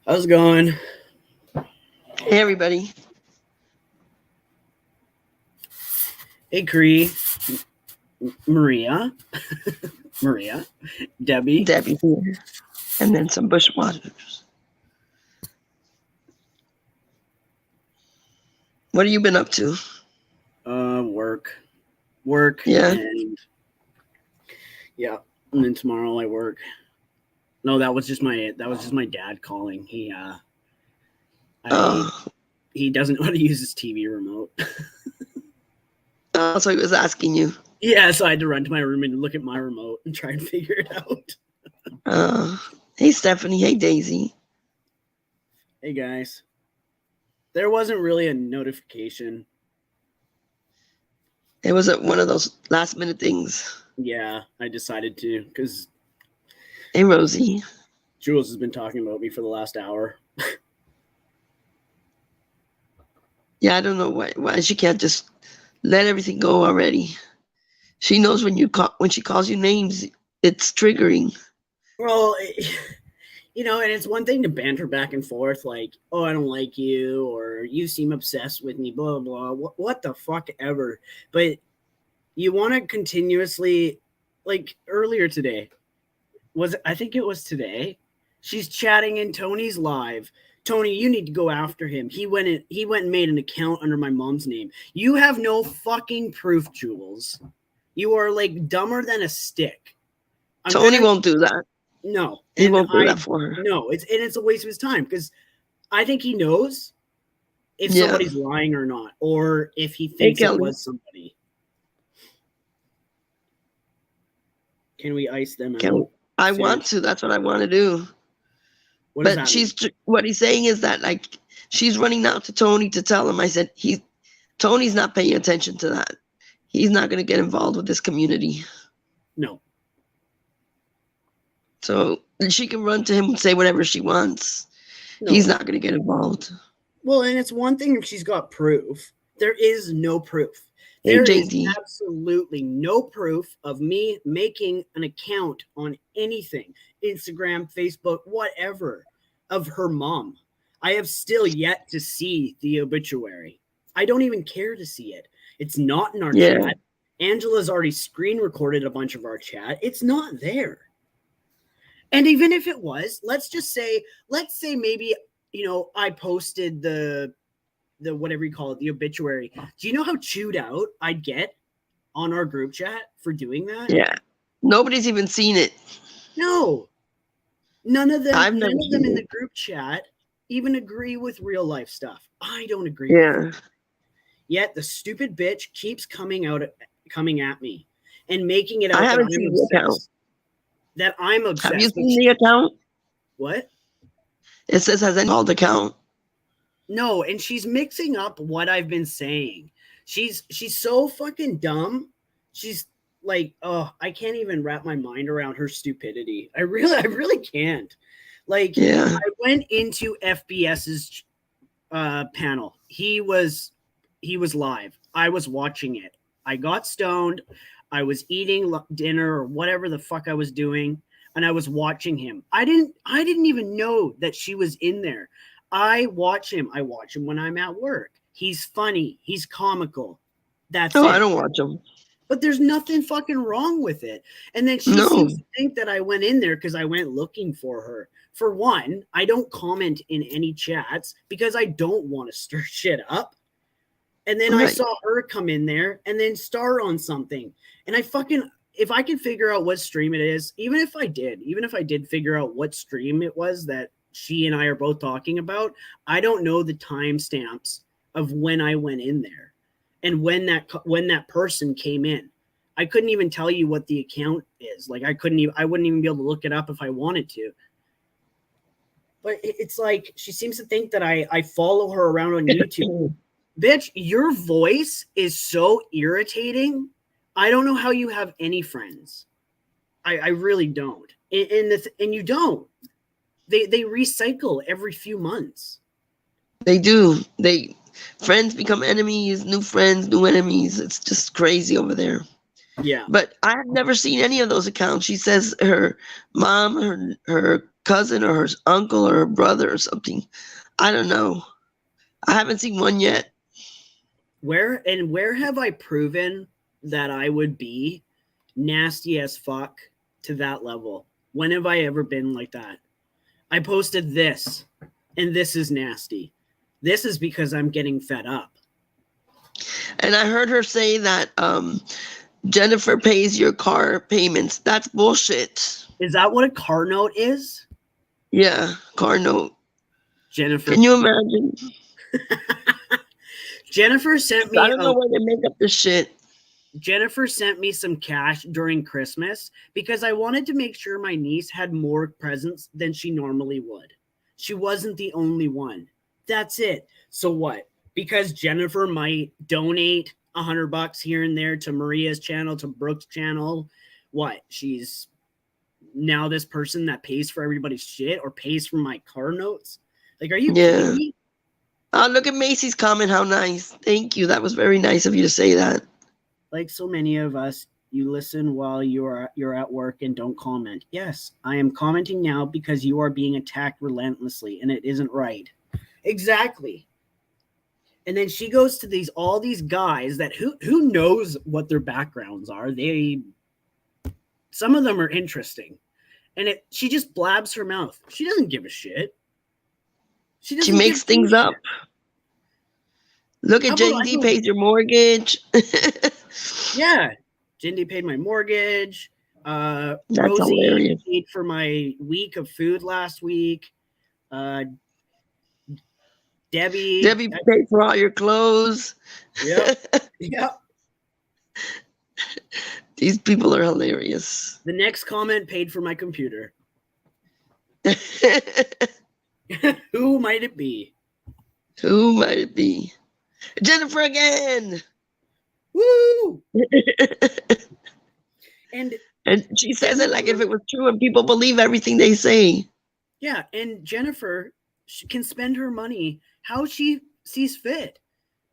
How's it going? Hey, everybody. Hey, Cree, Maria, Maria, Debbie. Debbie here. And then some bushwhackers. What have you been up to? Work, Yeah. and yeah, and then tomorrow I work. No, that was just my dad calling. He doesn't know how to use his TV remote. Oh, so he was asking you. Yeah, so I had to run to my room and look at my remote and try and figure it out. Hey, Stephanie. Hey, Daisy. Hey, guys. There wasn't really a notification. It was one of those last-minute things. Yeah, I decided to because. Hey, Rosie. Jules has been talking about me for the last hour. Yeah, I don't know why she can't just let everything go already. She knows when she calls you names, it's triggering. Well, and it's one thing to banter back and forth like, oh, I don't like you, or you seem obsessed with me, blah, blah, what the fuck ever. But you want to continuously, like earlier today, I think it was today, she's chatting in Tony's live. Tony, you need to go after him. He went and made an account under my mom's name. You have no fucking proof, Jules. You are like dumber than a stick. Tony won't do that. No. He won't do that for her. No, it's a waste of his time because I think he knows if somebody's lying or not, or if he thinks it was somebody. Can we ice them out? I want to. That's what I want to do. But what he's saying is that like she's running out to Tony to tell him. I said Tony's not paying attention to that. He's not going to get involved with this community. No. So she can run to him and say whatever she wants. No. He's not going to get involved. Well, and it's one thing if she's got proof. There is no proof. There is absolutely no proof of me making an account on anything, Instagram, Facebook, whatever, of her mom. I have still yet to see the obituary. I don't even care to see it. It's not in our chat. Angela's already screen recorded a bunch of our chat. It's not there. And even if it was, let's say maybe, I posted the whatever you call it, the obituary. Do you know how chewed out I'd get on our group chat for doing that? Yeah. Nobody's even seen it. No. None of them in the group chat even agree with real life stuff. I don't agree with it. Yet the stupid bitch keeps coming at me and making it out I haven't seen the account. That I'm obsessed. Have you seen the account? What? It says has any called account. No, and she's mixing up what I've been saying. She's so fucking dumb. She's like, oh, I can't even wrap my mind around her stupidity. I really can't. Like, I went into FBS's panel. He was live. I was watching it. I got stoned. I was eating dinner or whatever the fuck I was doing, and I was watching him. I didn't even know that she was in there. I watch him. I watch him when I'm at work. He's funny. He's comical. That's it. I don't watch him. But there's nothing fucking wrong with it. And then she seems to think that I went in there because I went looking for her. For one, I don't comment in any chats because I don't want to stir shit up. And then I saw her come in there and then star on something. And if I can figure out what stream it is, even if I did figure out what stream it was that she and I are both talking about, I don't know the timestamps of when I went in there and when that person came in. I couldn't even tell you what the account is. Like I wouldn't even be able to look it up if I wanted to. But it's like she seems to think that I follow her around on YouTube. Bitch, your voice is so irritating. I don't know how you have any friends. I really don't. And you don't. They recycle every few months. They do. Friends become enemies, new friends, new enemies. It's just crazy over there. Yeah. But I have never seen any of those accounts. She says her mom, her cousin or her uncle or her brother or something. I don't know. I haven't seen one yet. Where have I proven that I would be nasty as fuck to that level? When have I ever been like that? I posted this, and this is nasty. This is because I'm getting fed up. And I heard her say that Jennifer pays your car payments. That's bullshit. Is that what a car note is? Yeah, car note. Jennifer. Can you imagine? Jennifer sent me. I don't know why they make up this shit. Jennifer sent me some cash during Christmas because I wanted to make sure my niece had more presents than she normally would. She wasn't the only one. That's it. So what? Because Jennifer might donate $100 here and there to Maria's channel, to Brooke's channel. What? She's now this person that pays for everybody's shit or pays for my car notes? Like, are you kidding me? Oh, look at Macy's comment. How nice. Thank you. That was very nice of you to say that. Like so many of us, you listen while you're at work and don't comment. Yes, I am commenting now because you are being attacked relentlessly and it isn't right. Exactly. And then she goes to all these guys that who knows what their backgrounds are. Some of them are interesting. And she just blabs her mouth. She doesn't give a shit. She makes things up. Look at JD pays your mortgage. Yeah. JD paid my mortgage. That's Rosie hilarious. paid for my week of food last week. Debbie paid for all your clothes. Yep. Yep. These people are hilarious. The next comment paid for my computer. Who might it be? Who might it be? Jennifer again. Woo! And she says it like if it was true and people believe everything they say. Yeah, and Jennifer can spend her money how she sees fit.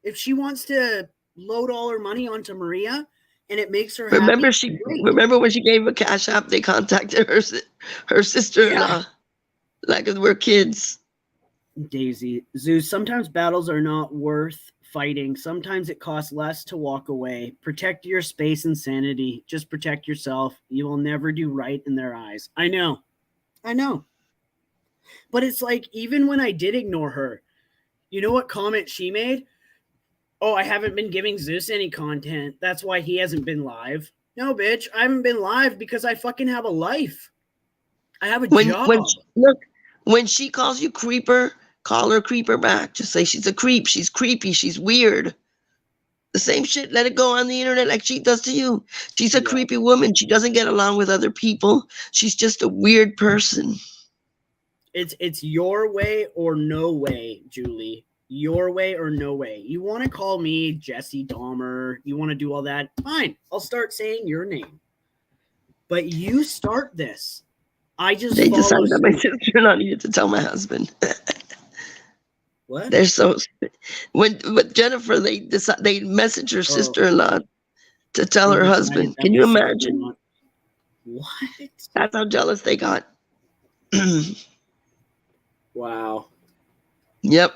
If she wants to load all her money onto Maria and it makes her remember happy, remember when she gave a cash app, they contacted her sister-in-law like we're kids. Daisy, Zeus, sometimes battles are not worth fighting. Sometimes it costs less to walk away. Protect your space and sanity. Just protect yourself. You will never do right in their eyes. I know. But it's like, even when I did ignore her, you know what comment she made? Oh, I haven't been giving Zeus any content. That's why he hasn't been live. No, bitch. I haven't been live because I fucking have a life. I have a job. When she calls you creeper, call her creeper back. Just say she's a creep. She's creepy. She's weird. The same shit. Let it go on the internet like she does to you. She's a creepy woman. She doesn't get along with other people. She's just a weird person. It's your way or no way, Julie. Your way or no way. You want to call me Jesse Dahmer. You want to do all that? Fine. I'll start saying your name. But you start this. They decided that my sister-in-law needed to tell my husband. What? They're so with Jennifer, they message her sister-in-law to tell her husband. Can you imagine? What? That's how jealous they got. Wow. Yep.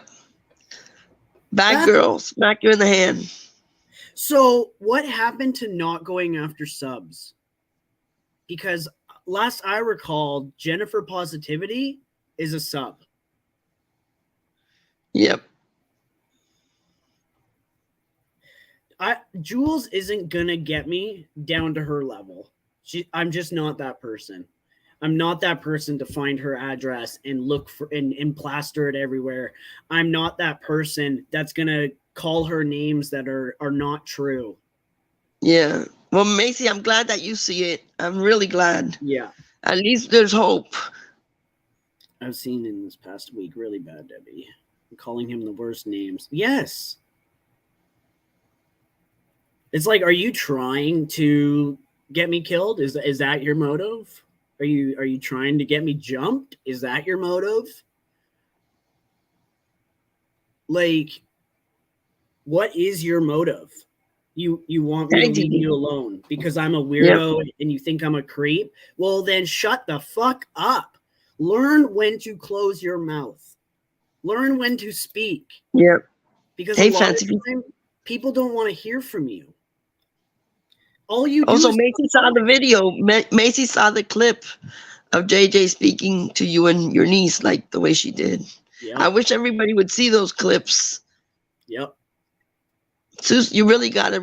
Bad girls, smack you in the hand. So what happened to not going after subs? Because last I recall, Jennifer Positivity is a sub. Yep. Jules isn't gonna get me down to her level. I'm just not that person. I'm not that person to find her address and look for and plaster it everywhere. I'm not that person that's gonna call her names that are not true. Yeah. Well, Macy, I'm glad that you see it. I'm really glad. Yeah. At least there's hope. I've seen in this past week really bad, Debbie. I'm calling him the worst names. Yes. It's like, are you trying to get me killed? Is that your motive? Are you trying to get me jumped? Is that your motive? Like, what is your motive? You want me to leave you alone because I'm a weirdo and you think I'm a creep? Well, then shut the fuck up. Learn when to close your mouth. Learn when to speak. Yep. Because a lot of the time, people don't want to hear from you. All you do also, Macy saw the video. Macy saw the clip of JJ speaking to you and your niece like the way she did. Yep. I wish everybody would see those clips. Yep. Sus, you really gotta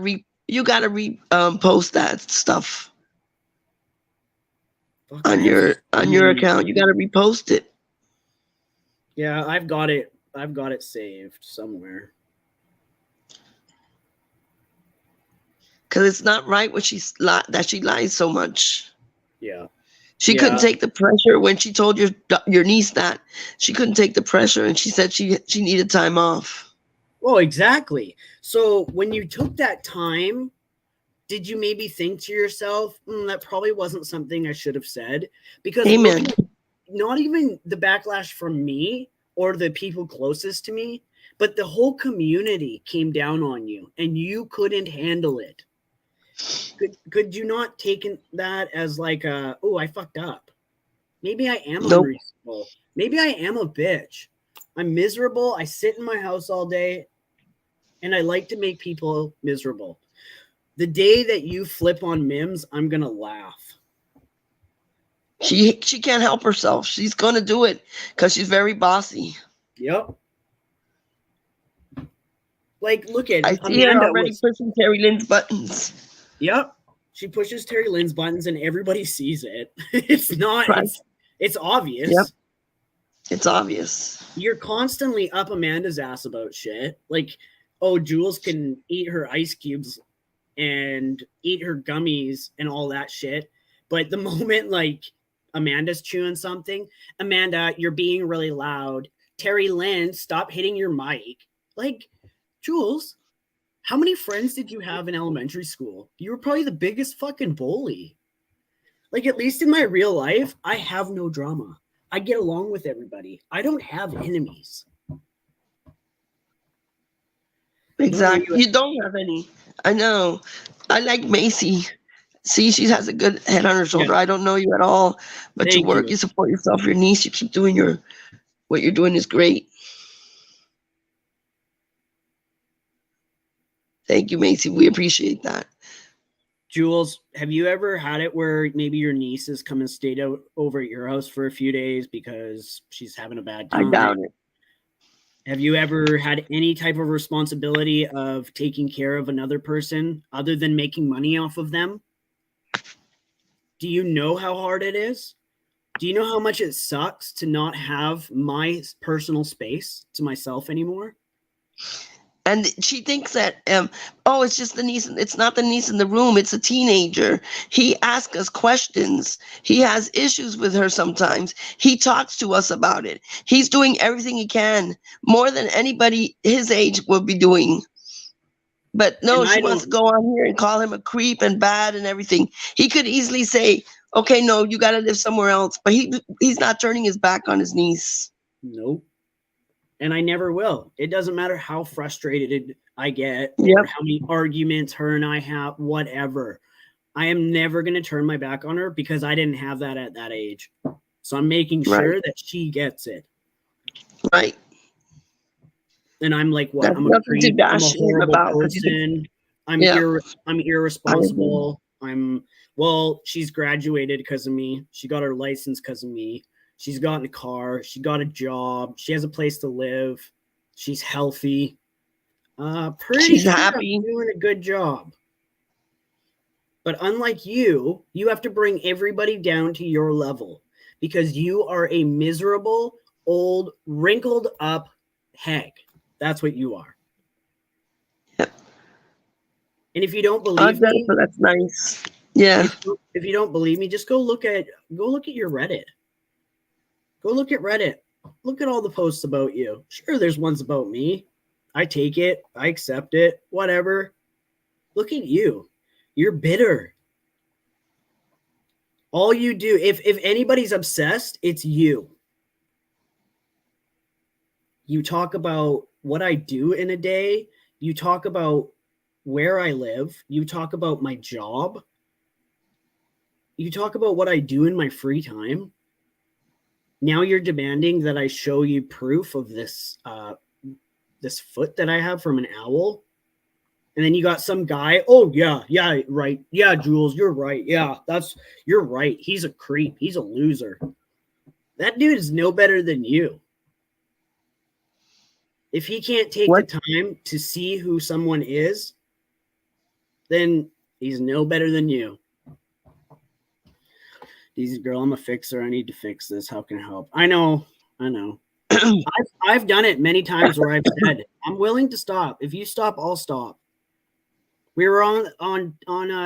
post that stuff on your account. You gotta repost it. Yeah, I've got it saved somewhere. Because it's not right what that she lies so much. Yeah. She couldn't take the pressure when she told your niece that. She couldn't take the pressure, and she said she needed time off. Well, exactly. So when you took that time, did you maybe think to yourself, that probably wasn't something I should have said? Because not even the backlash from me or the people closest to me, but the whole community came down on you and you couldn't handle it. Could you not take that as like I fucked up? Maybe I am unreasonable. Maybe I am a bitch. I'm miserable. I sit in my house all day and I like to make people miserable. The day that you flip on Mims, I'm going to laugh. She can't help herself. She's going to do it because she's very bossy. Yep. Like, look at I see her already pushing Terry Lynn's buttons. Yep. She pushes Terry Lynn's buttons and everybody sees it. It's not, it's obvious. Yep. It's obvious. You're constantly up Amanda's ass about shit. Like, Jules can eat her ice cubes and eat her gummies and all that shit. But the moment, like, Amanda's chewing something, Amanda, you're being really loud. Terry Lynn, stop hitting your mic. Like, Jules, how many friends did you have in elementary school? You were probably the biggest fucking bully. Like, at least in my real life, I have no drama. I get along with everybody. I don't have enemies. Exactly. You don't have any. I know. I like Macy. See, she has a good head on her shoulder. Yeah. I don't know you at all, but you work, you support yourself, your niece, you keep doing what you're doing is great. Thank you, Macy. We appreciate that. Jules, have you ever had it where maybe your niece has come and stayed over at your house for a few days because she's having a bad time? I doubt it. Have you ever had any type of responsibility of taking care of another person other than making money off of them? Do you know how hard it is? Do you know how much it sucks to not have my personal space to myself anymore? And she thinks that, it's just the niece. It's not the niece in the room. It's a teenager. He asks us questions. He has issues with her sometimes. He talks to us about it. He's doing everything he can, more than anybody his age will be doing. But no, she wants to go on here and call him a creep and bad and everything. He could easily say, okay, no, you got to live somewhere else. But he's not turning his back on his niece. Nope. And I never will. It doesn't matter how frustrated I get or how many arguments her and I have, whatever. I am never going to turn my back on her because I didn't have that at that age. So I'm making sure that she gets it. Right. And I'm like, what? I'm a creep. I'm a horrible person. I'm irresponsible. She's graduated because of me. She got her license because of me. She's gotten a car. She got a job. She has a place to live. She's healthy. She's happy. Doing a good job. But unlike you have to bring everybody down to your level because you are a miserable, old, wrinkled up hag. That's what you are. Yep. And if you don't believe me, that's nice. Yeah. If you don't believe me, just go look at your Reddit. Go look at Reddit. Look at all the posts about you. Sure, there's ones about me. I take it. I accept it. Whatever. Look at you. You're bitter. All you do, if anybody's obsessed, it's you. You talk about what I do in a day. You talk about where I live. You talk about my job. You talk about what I do in my free time. Now you're demanding that I show you proof of this this foot that I have from an owl. And then you got some guy, oh yeah, right. Yeah, Jules, you're right. Yeah, you're right. He's a creep. He's a loser. That dude is no better than you. If he can't take the time to see who someone is, then he's no better than you. Easy girl, I'm a fixer. I need to fix this. How can I help? I know. I've done it many times where I've said, I'm willing to stop. If you stop, I'll stop. We were on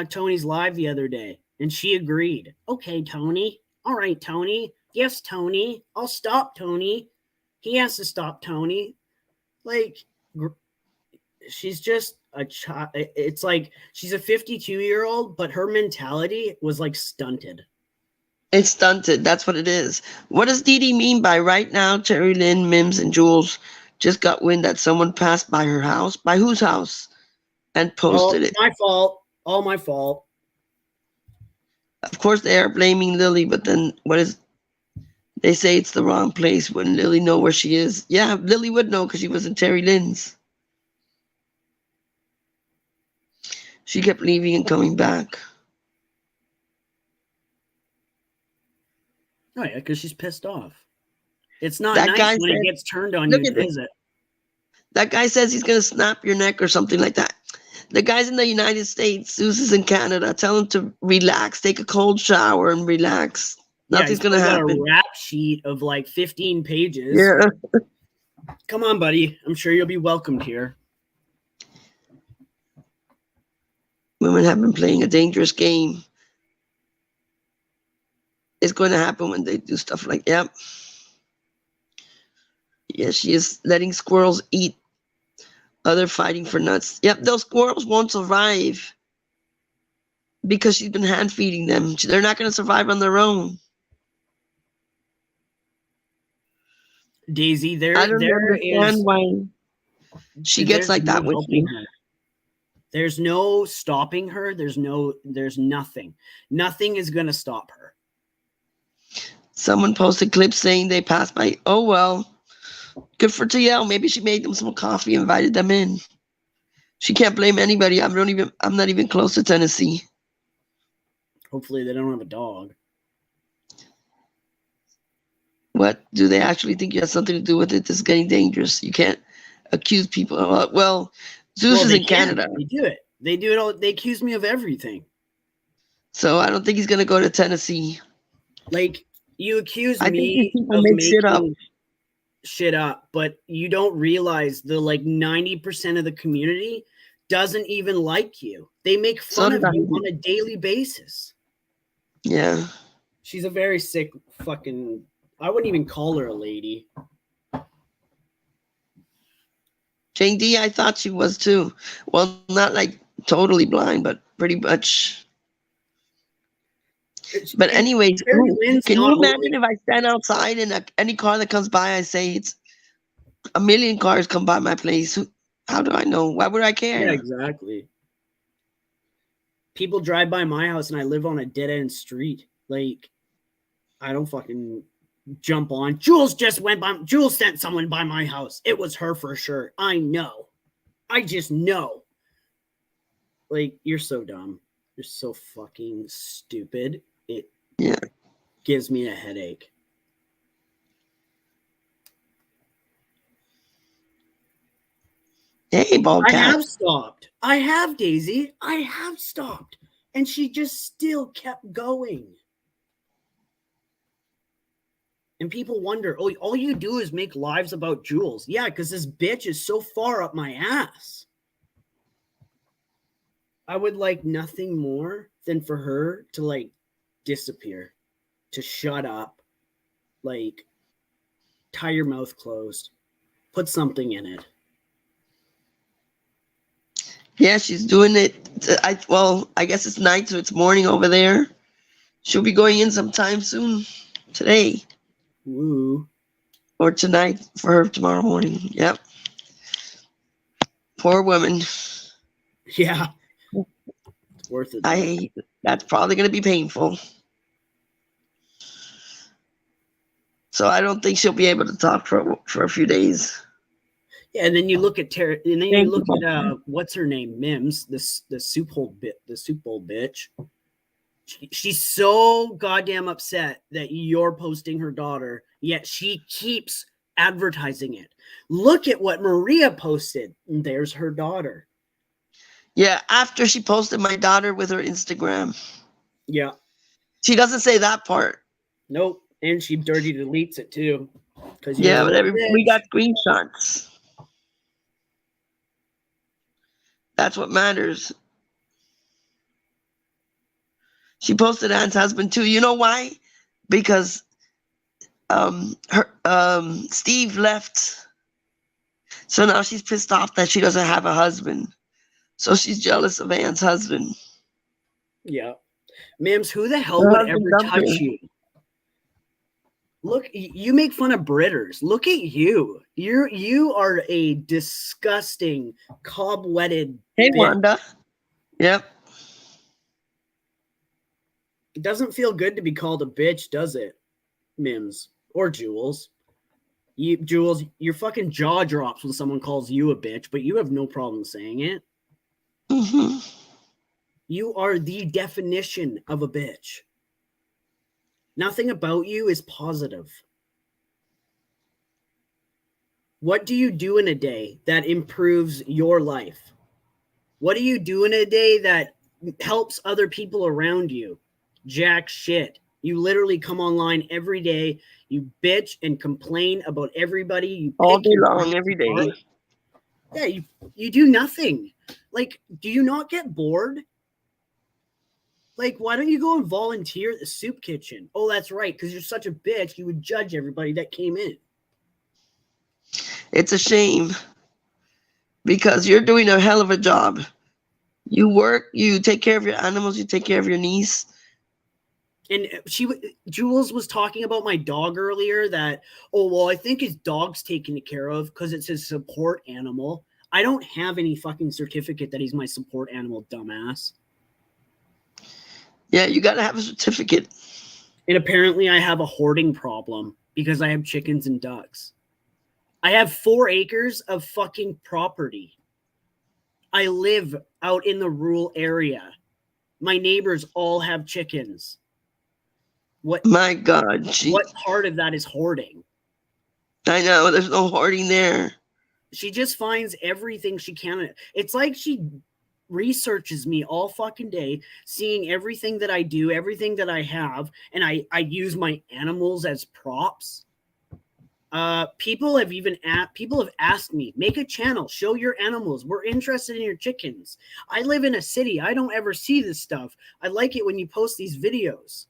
Tony's live the other day, and she agreed. Okay, Tony. All right, Tony. Yes, Tony. I'll stop, Tony. He has to stop, Tony. Like, she's just a child. It's like she's a 52-year-old, but her mentality was like stunted. It's stunted. That's what it is. What does Dee Dee mean by right now? Terry Lynn, Mims, and Jules just got wind that someone passed by her house. By whose house? And posted it. My fault. All my fault. Of course, they are blaming Lily, but then they say it's the wrong place. Wouldn't Lily know where she is? Yeah, Lily would know because she was in Terry Lynn's. She kept leaving and coming back. Oh, yeah, because she's pissed off. It's not nice when it gets turned on you, is it? That guy says he's going to snap your neck or something like that. The guy's in the United States. Zeus is in Canada. Tell him to relax. Take a cold shower and relax. Nothing's going to happen. Got a rap sheet of like 15 pages. Yeah. Come on, buddy. I'm sure you'll be welcomed here. Women have been playing a dangerous game. It's going to happen when they do stuff like, yep. Yeah, she is letting squirrels eat. Other fighting for nuts. Yep, those squirrels won't survive because she's been hand feeding them. They're not going to survive on their own. Daisy, there is why she gets like that with me. There's no stopping her. There's nothing. Nothing is going to stop her. Someone posted clips saying they passed by. Oh, well. Good for TL. Maybe she made them some coffee and invited them in. She can't blame anybody. I'm not even close to Tennessee. Hopefully they don't have a dog. What? Do they actually think you have something to do with it? This is getting dangerous. You can't accuse people. Well, Zeus is in Canada. They do it. They do it all. They accuse me of everything. So I don't think he's going to go to Tennessee. Like, you accuse me of making shit up, but you don't realize the like 90% of the community doesn't even like you. They make fun of you on a daily basis. Yeah. She's a very sick fucking, I wouldn't even call her a lady. Jane D, I thought she was too. Well, not like totally blind, but pretty much. But anyways, can you imagine if I stand outside and any car that comes by, I say it's a million cars come by my place. How do I know? Why would I care? Yeah, exactly. People drive by my house and I live on a dead end street. Like, I don't fucking jump on. Jules just went by. Jules sent someone by my house. It was her for sure. I know. I just know. Like, you're so dumb. You're so fucking stupid. It gives me a headache. Hey, bald cat. I have stopped. I have, Daisy. I have stopped. And she just still kept going. And people wonder, oh, all you do is make lives about Jules. Yeah, because this bitch is so far up my ass. I would like nothing more than for her to like disappear, to shut up, like tie your mouth closed, put something in it. Yeah, she's doing it. I guess it's night, so it's morning over there. She'll be going in sometime soon, today. Woo. Or tonight for her tomorrow morning. Yep. Poor woman. Yeah. It's worth it. Though. That's probably going to be painful. So I don't think she'll be able to talk for a few days. Yeah, and then you look at and then you look at what's her name, Mims, the soup bowl bitch. She's so goddamn upset that you're posting her daughter, yet she keeps advertising it. Look at what Maria posted. There's her daughter. Yeah, after she posted my daughter with her Instagram. Yeah. She doesn't say that part. Nope. And she dirty deletes it too. Yeah, but we got screenshots. That's what matters. She posted Anne's husband too. You know why? Because Steve left. So now she's pissed off that she doesn't have a husband. So she's jealous of Anne's husband. Yeah. Mims, who the hell would ever touch you? Look, you make fun of Britters. Look at you. You are a disgusting, cobwebbed Hey, bitch. Wanda. Yep. It doesn't feel good to be called a bitch, does it, Mims? Or Jules? Jules, your fucking jaw drops when someone calls you a bitch, but you have no problem saying it. Mm-hmm. You are the definition of a bitch. Nothing about you is positive. What do you do in a day that improves your life? What do you do in a day that helps other people around you? Jack shit. You literally come online every day. You bitch and complain about everybody. You all day long, every day. Yeah, you do nothing. Like, do you not get bored? Like, why don't you go and volunteer at the soup kitchen? Oh, that's right, because you're such a bitch. You would judge everybody that came in. It's a shame because you're doing a hell of a job. You work, you take care of your animals, you take care of your niece. And Jules was talking about my dog earlier that, oh, well, I think his dog's taken care of because it's his support animal. I don't have any fucking certificate that he's my support animal, dumbass. Yeah, you got to have a certificate. And apparently I have a hoarding problem because I have chickens and ducks. I have 4 acres of fucking property. I live out in the rural area. My neighbors all have chickens. What? My God. What part of that is hoarding? I know. There's no hoarding there. She just finds everything she can. It's like she researches me all fucking day, seeing everything that I do, everything that I have, and I use my animals as props. People have asked me, make a channel, show your animals. We're interested in your chickens. I live in a city. I don't ever see this stuff. I like it when you post these videos.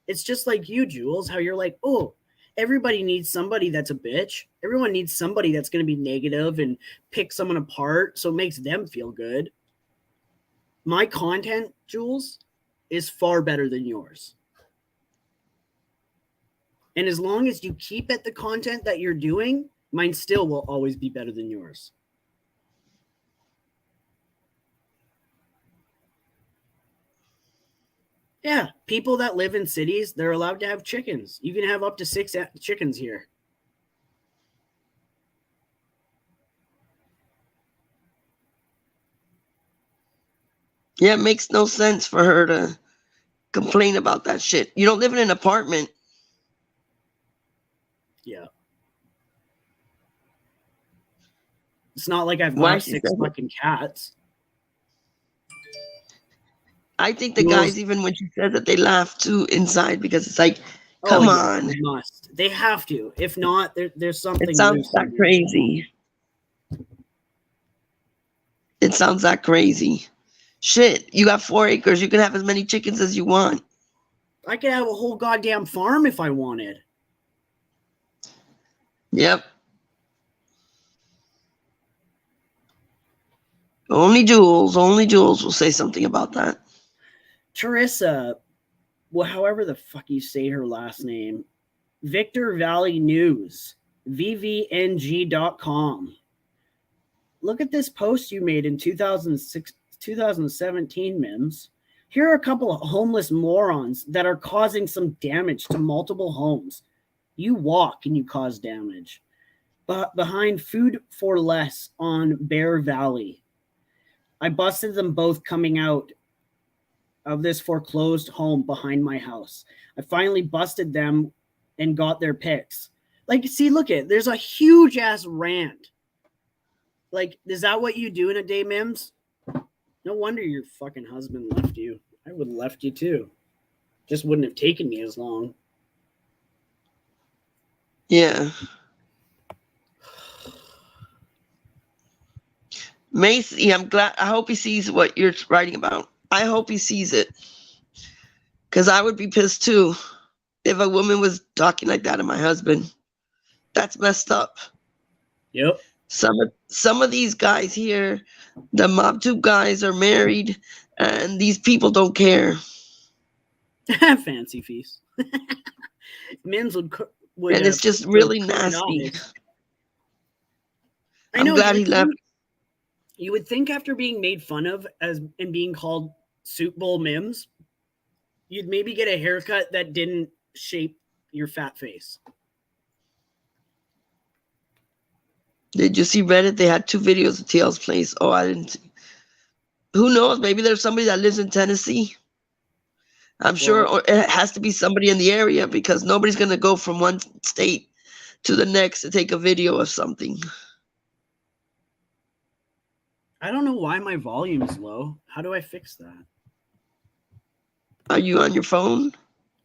It's just like you, Jules, how you're like, oh, everybody needs somebody that's a bitch. Everyone needs somebody that's going to be negative and pick someone apart so it makes them feel good. My content, Jules, is far better than yours. And as long as you keep at the content that you're doing, mine still will always be better than yours. Yeah, people that live in cities, they're allowed to have chickens. You can have up to 6 chickens here. Yeah, it makes no sense for her to complain about that shit. You don't live in an apartment. Yeah. It's not like I've got 6 fucking cats. I think the guys, even when she says that, they laugh too inside because it's like, come on. They must. They have to. If not, there's something. It sounds that crazy. It sounds that crazy. Shit, you got 4 acres. You can have as many chickens as you want. I could have a whole goddamn farm if I wanted. Yep. Only Jules will say something about that. Teresa, well, however the fuck you say her last name, Victor Valley News, vvng.com. Look at this post you made in 2017, Mims. Here are a couple of homeless morons that are causing some damage to multiple homes. You walk and you cause damage. But behind Food for Less on Bear Valley, I busted them both coming out of this foreclosed home behind my house. I finally busted them and got their pics. Like, see, look at, there's a huge ass rant. Like, is that what you do in a day, Mims? No wonder your fucking husband left you. I would have left you too. Just wouldn't have taken me as long. Yeah. Macy, I'm glad. I hope he sees what you're writing about. I hope he sees it. Because I would be pissed too if a woman was talking like that to my husband. That's messed up. Yep. Some of these guys here, the MobTube guys, are married, and these people don't care. Fancy feast. Mims would and it's just really nasty. I know. I'm glad he left. You would think after being made fun of as and being called Soup Bowl Mims, you'd maybe get a haircut that didn't shape your fat face. Did you see Reddit? They had 2 videos of TL's place. Oh, I didn't see. Who knows? Maybe there's somebody that lives in Tennessee. I'm sure, or it has to be somebody in the area, because nobody's going to go from one state to the next to take a video of something. I don't know why my volume is low. How do I fix that? Are you on your phone?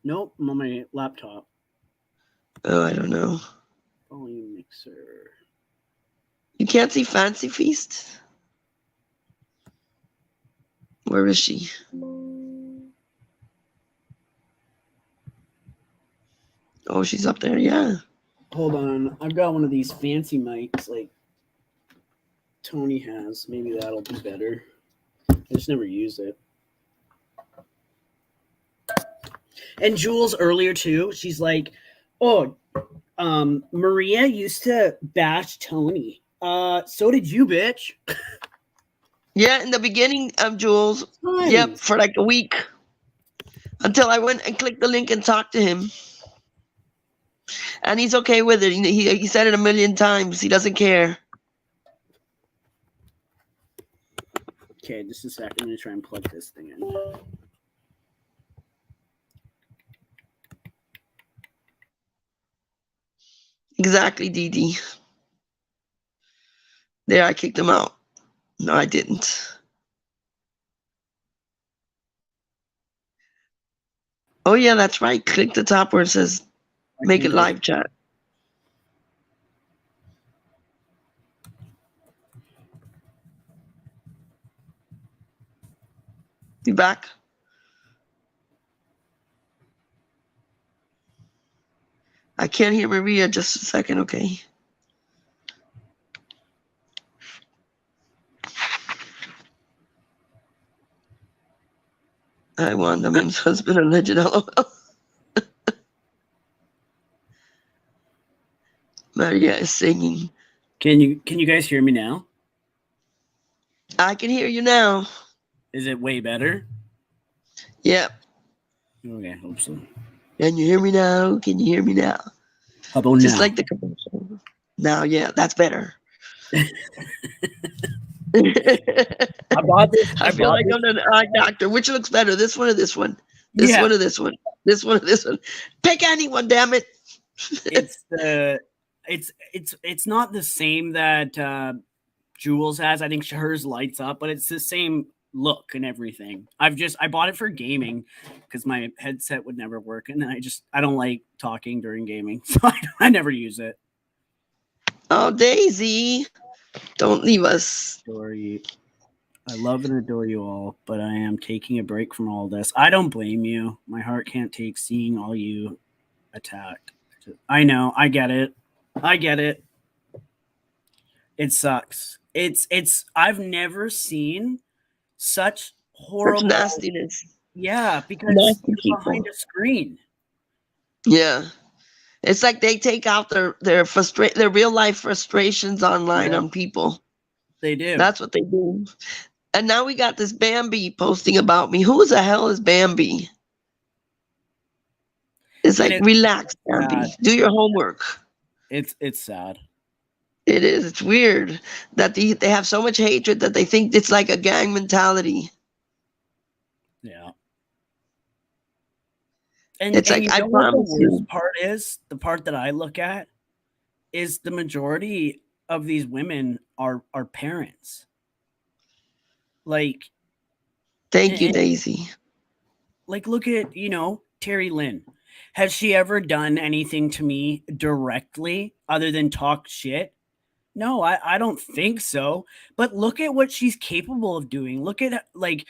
Nope, I'm on my laptop. Oh, I don't know. Volume mixer. You can't see Fancy Feast? Where is she? Oh, she's up there, yeah. Hold on. I've got one of these fancy mics like Tony has. Maybe that'll be better. I just never use it. And Jules earlier too, she's like, oh, Maria used to bash Tony. So did you, bitch. Yeah, in the beginning of Jules. Nice. Yep, for like a week. Until I went and clicked the link and talked to him. And he's okay with it. He said it a million times. He doesn't care. Okay, just a second. I'm going to try and plug this thing in. Exactly, Dee Dee. There, I kicked him out. No, I didn't. Oh, yeah, that's right. Click the top where it says make it live chat. You back? I can't hear Maria. Just a second, okay? I want the man's husband and legend. LOL. Maria is singing. Can you guys hear me now? I can hear you now. Is it way better? Yep. Okay, I hope so. Can you hear me now? Can you hear me now? How about Just now? like the commercial. Now, yeah, that's better. I bought this. I feel like I'm an eye doctor. Which looks better, this one or this one? This one or this one? This one or this one? Pick anyone, damn it! It's not the same that Jules has. I think hers lights up, but it's the same look and everything. I bought it for gaming because my headset would never work, and then I don't like talking during gaming, so I never use it. Oh, Daisy, don't leave us. I love and adore you all, but I am taking a break from all this. I don't blame you. My heart can't take seeing all you attacked. I know. I get it. It sucks. I've never seen such horrible such nastiness. Yeah, because you're behind a screen. Yeah. It's like they take out their real life frustrations online on people. They do. That's what they do. And now we got this Bambi posting about me. Who the hell is Bambi? It's like, relax, Abby. Do your homework. It's sad. It is. It's weird that they have so much hatred that they think it's like a gang mentality. Yeah. And it's and like, you I know what the promise you. worst part is? The part that I look at is the majority of these women are parents. Like, thank you, Daisy. Like, look at, Terry Lynn. Has she ever done anything to me directly other than talk shit? No, I don't think so. But look at what she's capable of doing. Look at, like,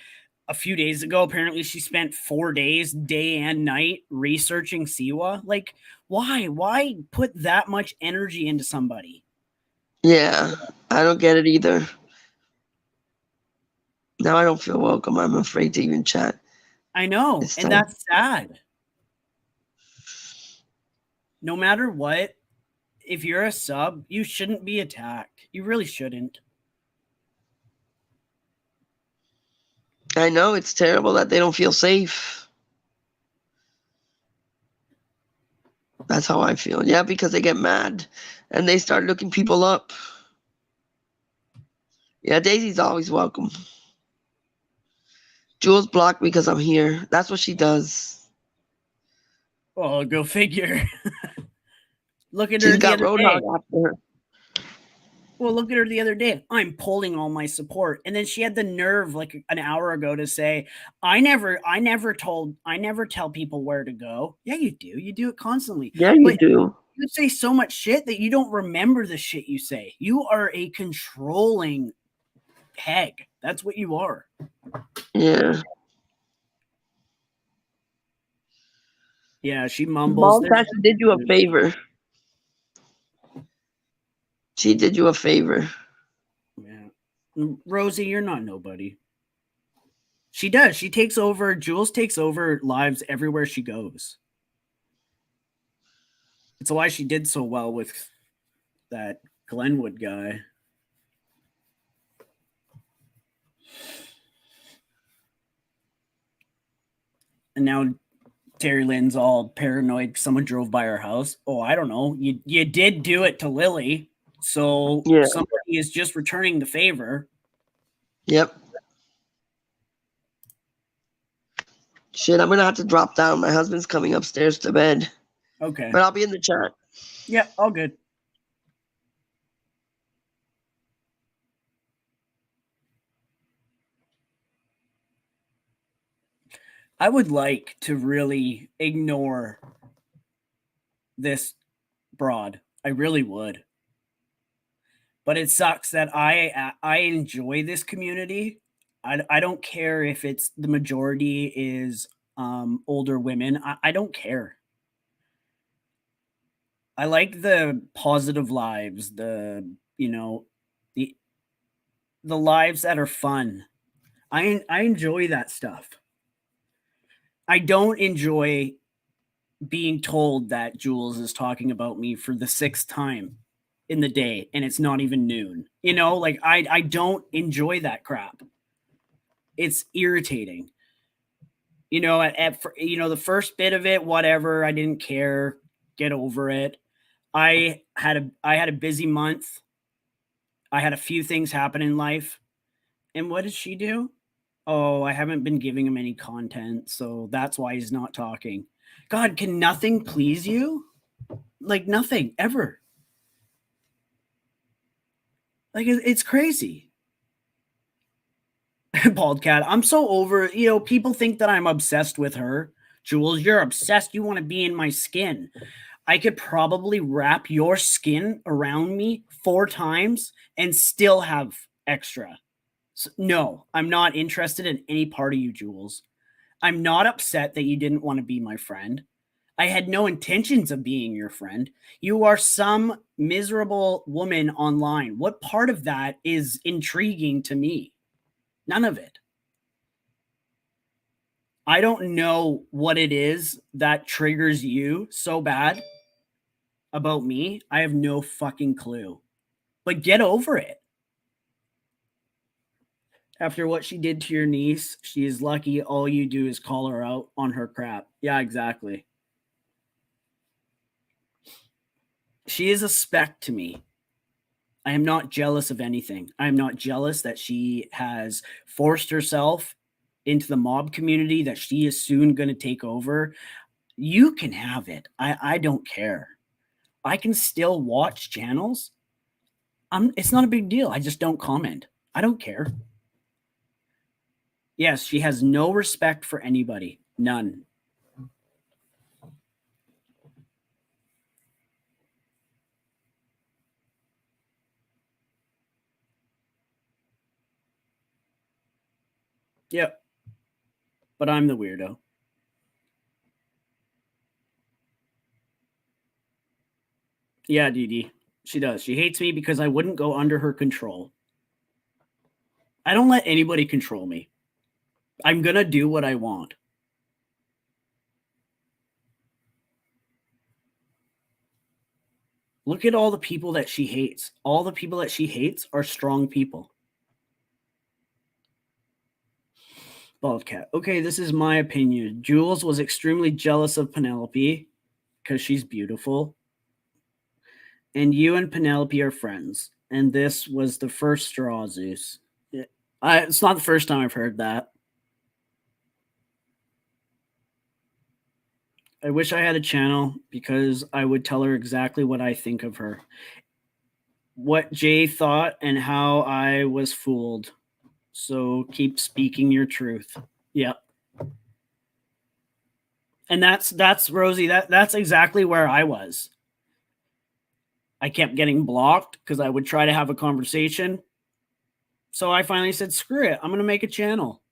a few days ago, apparently she spent 4 days, day and night, researching Siwa. Like, why? Why put that much energy into somebody? Yeah, I don't get it either. Now I don't feel welcome. I'm afraid to even chat. I know, and that's sad. No matter what, if you're a sub, you shouldn't be attacked. You really shouldn't. I know, it's terrible that they don't feel safe. That's how I feel. Yeah, because they get mad and they start looking people up. Yeah, Daisy's always welcome. Jules blocked me because I'm here. That's what she does. Oh, go figure. Look at She's her the got other day. after her. Well, look at her the other day. I'm pulling all my support. And then she had the nerve like an hour ago to say, I never tell people where to go. Yeah, you do. You do it constantly. Yeah, you do. You say so much shit that you don't remember the shit you say. You are a controlling hag. That's what you are. Yeah. Yeah, she mumbles. She did you a favor. She did you a favor. Yeah. Rosie, you're not nobody. She does. She takes over. Jules takes over lives everywhere she goes. It's why she did so well with that Glenwood guy. And now Terry Lynn's all paranoid. Someone drove by her house. Oh, I don't know. You did do it to Lily. So somebody is just returning the favor. Yep. Shit, I'm going to have to drop down. My husband's coming upstairs to bed. Okay. But I'll be in the chat. Yeah, all good. I would like to really ignore this broad. I really would. But it sucks that I enjoy this community. I don't care if it's the majority is older women. I don't care. I like the positive lives, the lives that are fun. I enjoy that stuff. I don't enjoy being told that Jules is talking about me for the 6th time in the day and it's not even noon. Like I don't enjoy that crap. It's irritating. At the first bit of it, whatever, I didn't care. Get over it. I had a busy month. I had a few things happen in life. And what did she do? Oh, I haven't been giving him any content, so that's why he's not talking. God, can nothing please you? Like nothing ever. Like it's crazy. Bald cat. I'm so over, people think that I'm obsessed with her. Jules, you're obsessed. You want to be in my skin. I could probably wrap your skin around me 4 times and still have extra. So, no, I'm not interested in any part of you, Jules. I'm not upset that you didn't want to be my friend. I had no intentions of being your friend. You are some miserable woman online. What part of that is intriguing to me? None of it. I don't know what it is that triggers you so bad about me. I have no fucking clue. But get over it. After what she did to your niece, she is lucky all you do is call her out on her crap. Yeah, exactly. She is a speck to me. I am not jealous of anything. I am not jealous that she has forced herself into the mob community, that she is soon going to take over. You can have it. I don't care. I can still watch channels. It's not a big deal. I just don't comment. I don't care. Yes, she has no respect for anybody. None. Yep. But I'm the weirdo. Yeah, Dee Dee. She does. She hates me because I wouldn't go under her control. I don't let anybody control me. I'm going to do what I want. Look at all the people that she hates. All the people that she hates are strong people. Bald cat. Okay, this is my opinion. Jules was extremely jealous of Penelope because she's beautiful. And you and Penelope are friends. And this was the first straw, Zeus. It's not the first time I've heard that. I wish I had a channel because I would tell her exactly what I think of her. What Jay thought and how I was fooled. So keep speaking your truth. Yep. And that's Rosie. That's exactly where I was. I kept getting blocked because I would try to have a conversation. So I finally said, screw it. I'm going to make a channel.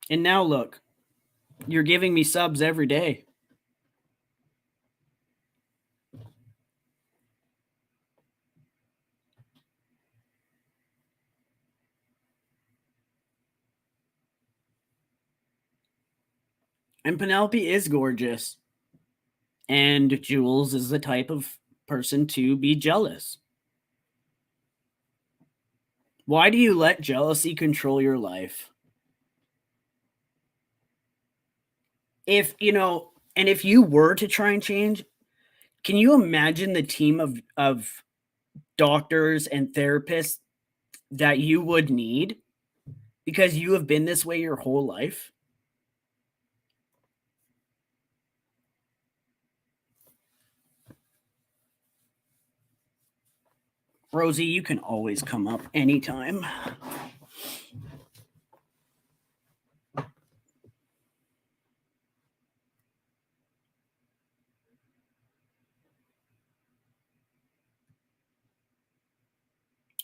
And now look, you're giving me subs every day. And Penelope is gorgeous. And Jules is the type of person to be jealous. Why do you let jealousy control your life? If, and if you were to try and change, can you imagine the team of doctors and therapists that you would need because you have been this way your whole life? Rosie, you can always come up anytime.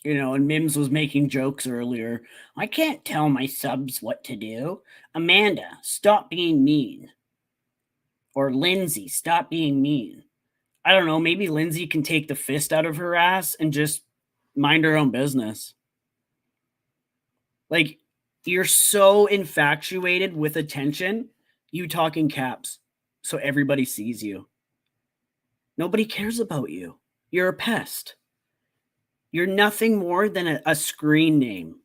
And Mims was making jokes earlier. I can't tell my subs what to do. Amanda, stop being mean. Or Lindsay, stop being mean. I don't know, maybe Lindsay can take the fist out of her ass and just mind her own business. Like, you're so infatuated with attention, you talk in caps so everybody sees you. Nobody cares about you. You're a pest. You're nothing more than a screen name.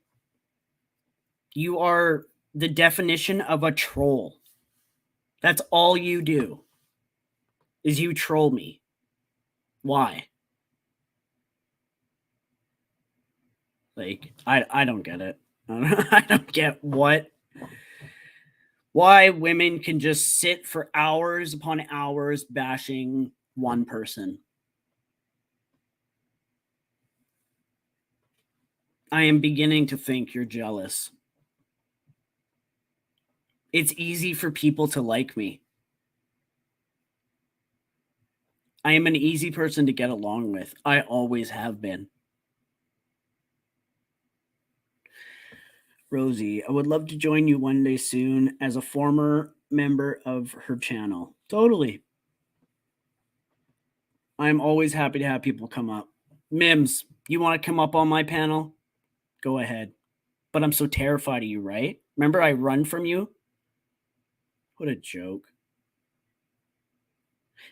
You are the definition of a troll. That's all you do, is you troll me. Why? Like, I don't get it. I don't get why women can just sit for hours upon hours bashing one person. I am beginning to think you're jealous. It's easy for people to like me. I am an easy person to get along with. I always have been. Rosie, I would love to join you one day soon as a former member of her channel. Totally. I'm always happy to have people come up. Mims, you want to come up on my panel? Go ahead. But I'm so terrified of you, right? Remember I run from you? What a joke.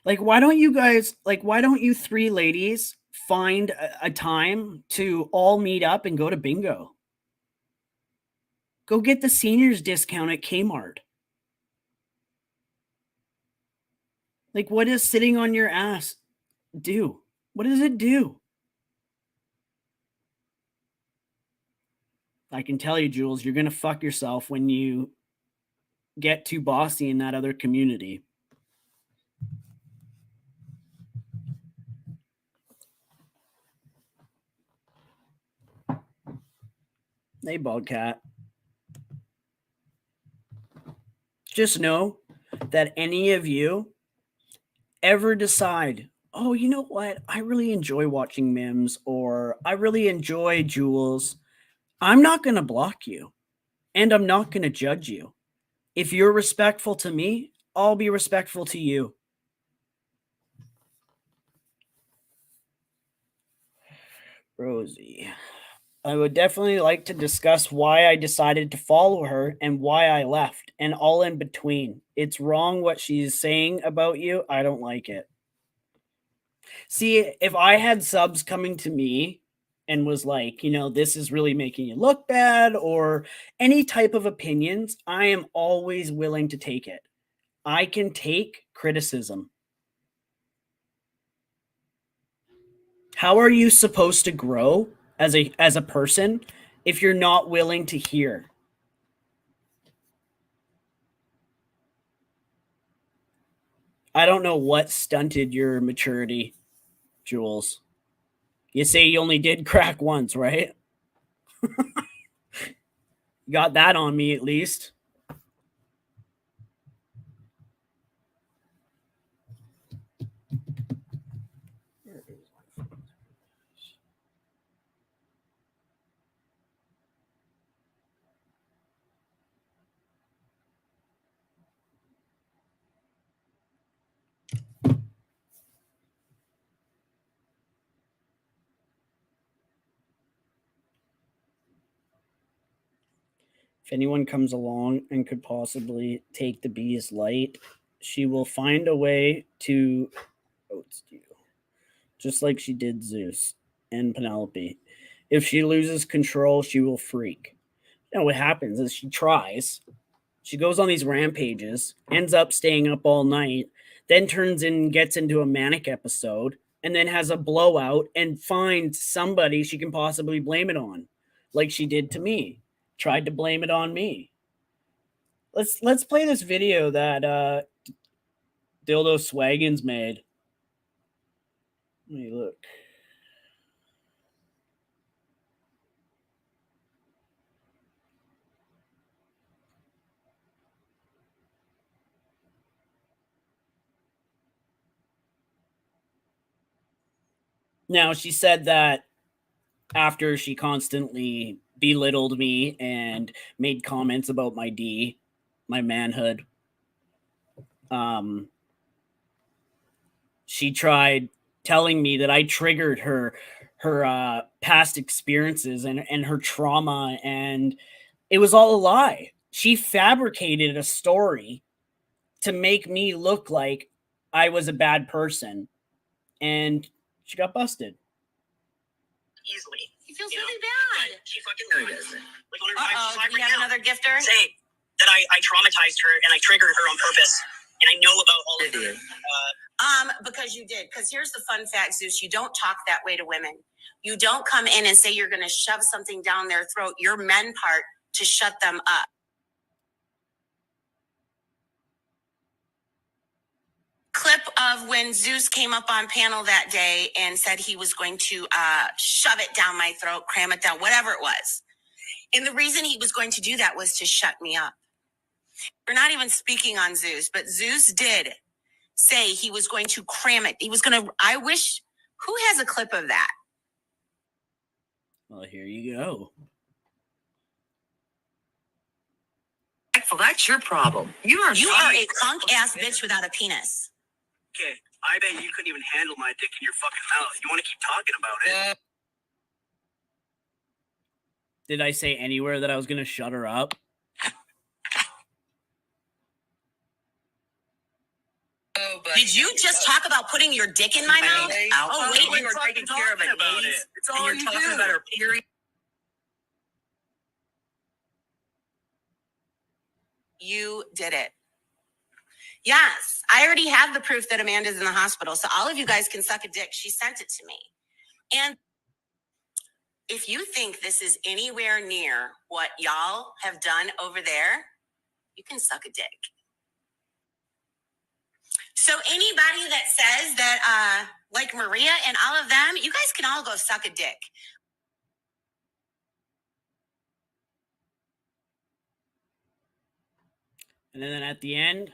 Like, why don't you three ladies find a time to all meet up and go to bingo? Go get the seniors discount at Kmart. Like, what does sitting on your ass do? What does it do? I can tell you, Jules, you're going to fuck yourself when you get too bossy in that other community. Hey, Bogcat. Just know that any of you ever decide, oh, you know what? I really enjoy watching Mims, or I really enjoy Jules. I'm not going to block you, and I'm not going to judge you. If you're respectful to me, I'll be respectful to you. Rosie. I would definitely like to discuss why I decided to follow her and why I left, and all in between. It's wrong what she's saying about you. I don't like it. See, if I had subs coming to me and was like, you know, this is really making you look bad, or any type of opinions, I am always willing to take it. I can take criticism. How are you supposed to grow as a person if you're not willing to hear? I don't know what stunted your maturity, Jules. You say you only did crack once, right? You got that on me at least. If anyone comes along and could possibly take the bee's light, she will find a way to oats you, just like she did Zeus and Penelope. If she loses control, she will freak. You know what happens is she tries. She goes on these rampages, ends up staying up all night, then gets into a manic episode, and then has a blowout and finds somebody she can possibly blame it on, like she did to me. Tried to blame it on me. Let's play this video that Dildo Swaggins made. Let me look. Now, she said that after she constantly belittled me and made comments about my manhood, she tried telling me that I triggered her past experiences and her trauma, and it was all a lie. She fabricated a story to make me look like I was a bad person, and she got busted. Easily. He feels really bad. She fucking does. Do we have another gifter? Say that I traumatized her and I triggered her on purpose. And I know about all of it. Because you did. Because here's the fun fact, Zeus. You don't talk that way to women. You don't come in and say you're going to shove something down their throat, your men part, to shut them up. Clip of when Zeus came up on panel that day and said he was going to shove it down my throat, cram it down, whatever it was. And the reason he was going to do that was to shut me up. We're not even speaking on Zeus, but Zeus did say he was going to cram it. He was going to, I wish, who has a clip of that? Well, here you go. Well, that's your problem. You are a punk ass bitch without a penis. Okay, I bet you couldn't even handle my dick in your fucking mouth. You want to keep talking about it? Did I say anywhere that I was going to shut her up? Did you just talk about putting your dick in my mouth? Oh, wait, we were taking care of it. It's all you're talking about her period. You did it. Yes, I already have the proof that Amanda's in the hospital, so all of you guys can suck a dick. She sent it to me. And if you think this is anywhere near what y'all have done over there, you can suck a dick. So anybody that says that, like Maria and all of them, you guys can all go suck a dick. And then at the end,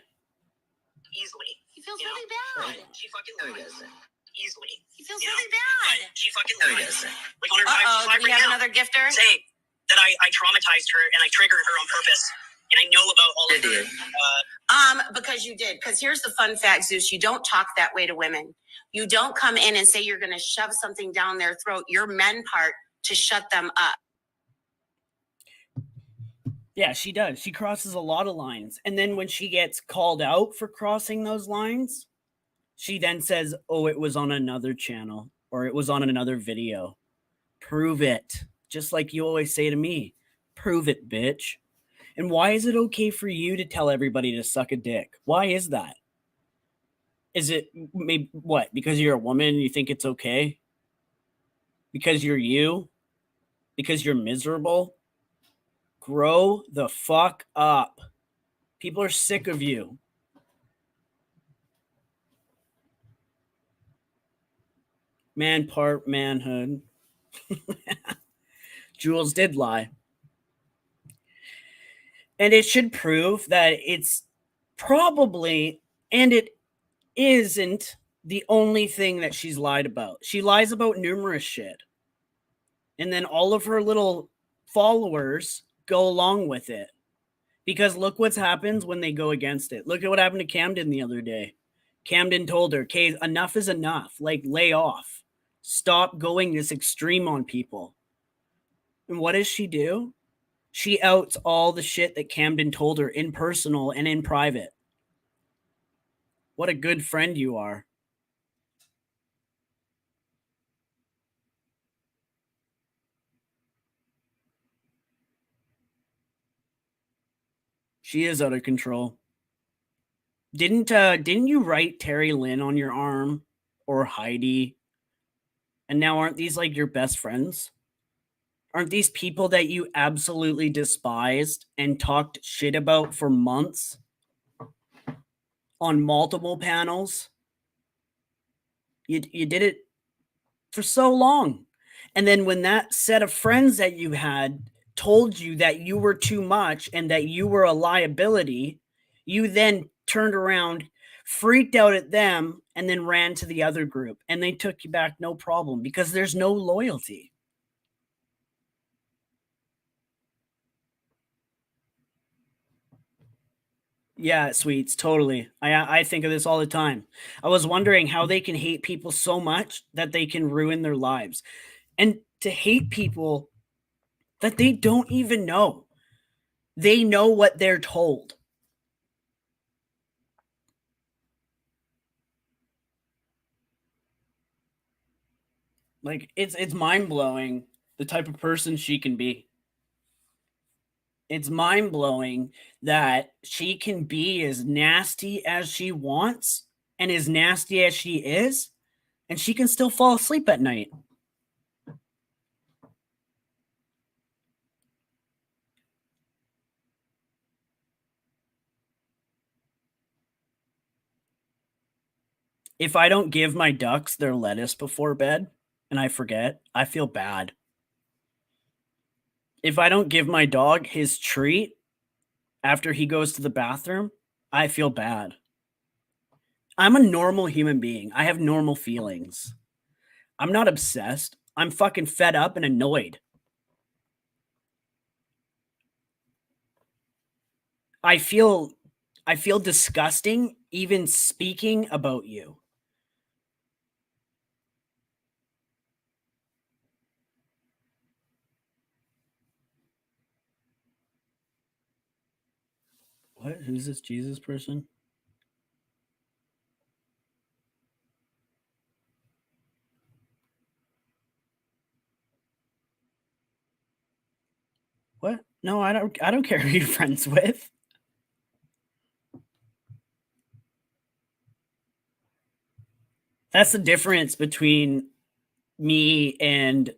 easily. He feels really bad. She fucking does it. Easily. He feels really bad. She fucking does it. Like on her do we have another gifter? Saying that I traumatized her and I triggered her on purpose. And I know about all of because you did. Because here's the fun fact, Zeus. You don't talk that way to women. You don't come in and say you're going to shove something down their throat. Your men part to shut them up. Yeah, she does. She crosses a lot of lines. And then when she gets called out for crossing those lines, she then says, oh, it was on another channel or it was on another video. Prove it. Just like you always say to me. Prove it, bitch. And why is it okay for you to tell everybody to suck a dick? Why is that? Is it maybe what? Because you're a woman and you think it's okay? Because you're you? Because you're miserable? Grow the fuck up. People are sick of you. Man part manhood. Jules did lie. And it should prove that it's probably, and it isn't the only thing that she's lied about. She lies about numerous shit. And then all of her little followers go along with it. Because look what's happens when they go against it. Look at what happened to Camden the other day. Camden told her, okay, enough is enough. Like, lay off. Stop going this extreme on people. And what does she do? She outs all the shit that Camden told her in personal and in private. What a good friend you are. She is out of control. Didn't you write Terry Lynn on your arm or Heidi? And now aren't these like your best friends? Aren't these people that you absolutely despised and talked shit about for months on multiple panels? You did it for so long. And then when that set of friends that you had told you that you were too much and that you were a liability, you then turned around, freaked out at them, and then ran to the other group. And they took you back no problem because there's no loyalty. Yeah, sweets, totally. I think of this all the time. I was wondering how they can hate people so much that they can ruin their lives. And to hate people that they don't even know. They know what they're told. Like, it's mind-blowing the type of person she can be. It's mind-blowing that she can be as nasty as she wants and as nasty as she is, and she can still fall asleep at night. If I don't give my ducks their lettuce before bed and I forget, I feel bad. If I don't give my dog his treat after he goes to the bathroom, I feel bad. I'm a normal human being. I have normal feelings. I'm not obsessed. I'm fucking fed up and annoyed. I feel disgusting even speaking about you. What? Who's this Jesus person? What? No, I don't care who you're friends with. That's the difference between me and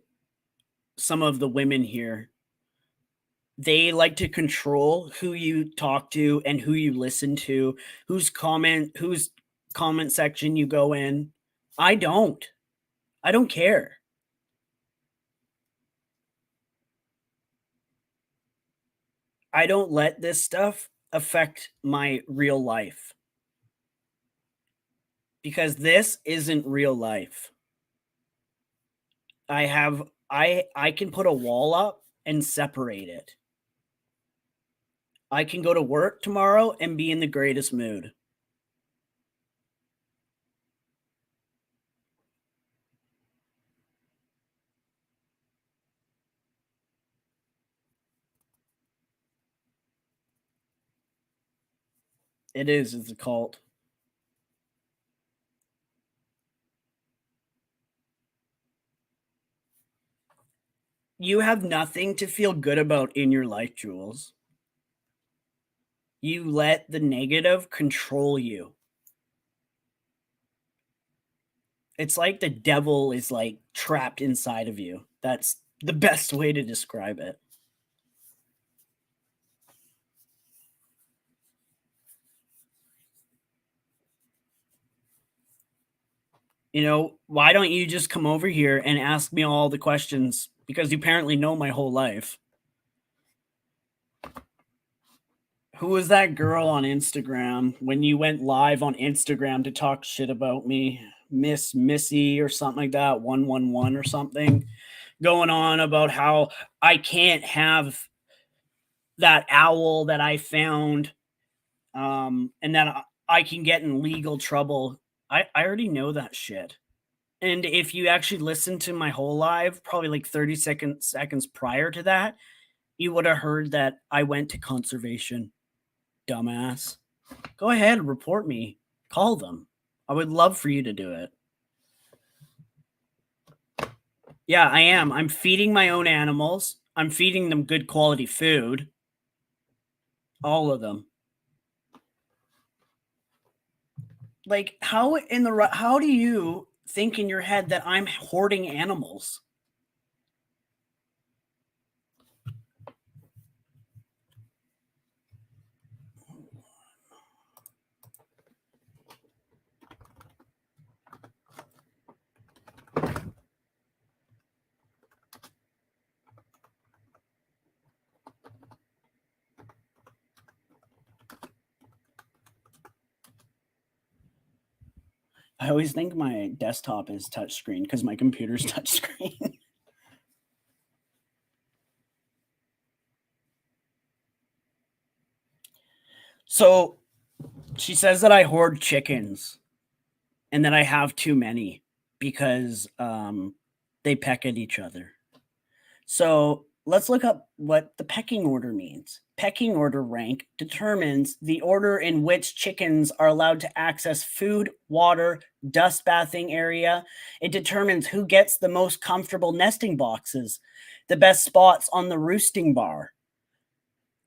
some of the women here. They like to control who you talk to and who you listen to, whose comment section you go in. I don't care. I don't let this stuff affect my real life, because this isn't real life. I can put a wall up and separate it. I can go to work tomorrow and be in the greatest mood. It's a cult. You have nothing to feel good about in your life, Jules. You let the negative control you. It's like the devil is like trapped inside of you. That's the best way to describe it. You know, why don't you just come over here and ask me all the questions? Because you apparently know my whole life. Who was that girl on Instagram when you went live on Instagram to talk shit about me? Miss Missy or something like that, 111 or something, going on about how I can't have that owl that I found, and that I can get in legal trouble. I already know that shit. And if you actually listen to my whole live, probably like 30 seconds prior to that, you would have heard that I went to conservation. Dumbass. Go ahead, report me. Call them. I would love for you to do it. Yeah, I am. I'm feeding my own animals. I'm feeding them good quality food. All of them. Like, how do you think in your head that I'm hoarding animals? I always think my desktop is touchscreen because my computer's touchscreen. So she says that I hoard chickens and that I have too many because they peck at each other. So let's look up what the pecking order means. Pecking order rank determines the order in which chickens are allowed to access food, water, dust bathing area. It determines who gets the most comfortable nesting boxes, the best spots on the roosting bar.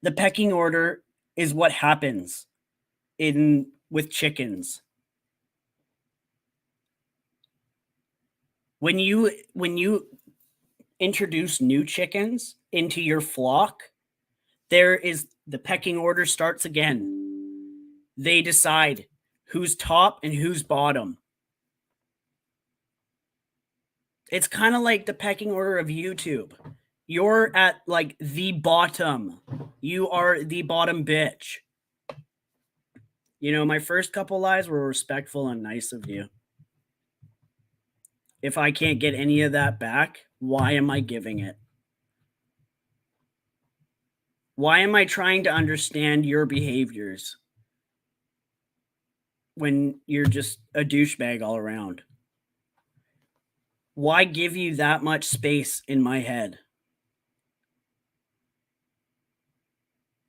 The pecking order is what happens with chickens. When you introduce new chickens into your flock, the pecking order starts again. They decide who's top and who's bottom. It's kind of like the pecking order of YouTube. You're at like the bottom. You are the bottom bitch. You know, my first couple lives were respectful and nice of you. If I can't get any of that back, why am I giving it? Why am I trying to understand your behaviors when you're just a douchebag all around? Why give you that much space in my head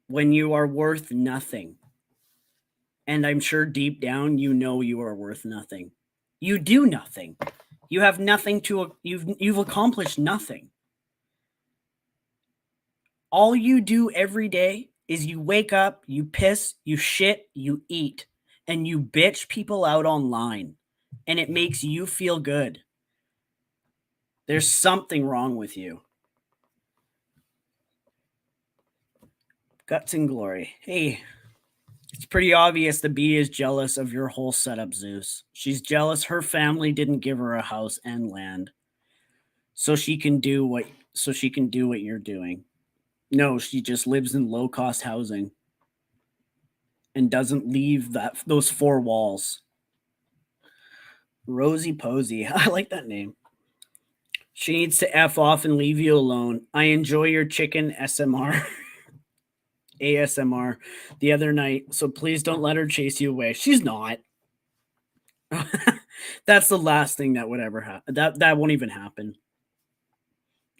when you are worth nothing? And I'm sure deep down you know you are worth nothing. You do nothing. You have nothing to you've accomplished nothing. All you do every day is you wake up, you piss, you shit, you eat, and you bitch people out online. and it makes you feel good. There's something wrong with you. Guts and Glory. Hey, it's pretty obvious the bee is jealous of your whole setup, Zeus. She's jealous her family didn't give her a house and land. So she can do what you're doing. No, she just lives in low-cost housing and doesn't leave those four walls. Rosie Posey. I like that name. She needs to F off and leave you alone. I enjoy your chicken SMR. ASMR the other night, so please don't let her chase you away. She's not. That's the last thing that would ever happen. That won't even happen.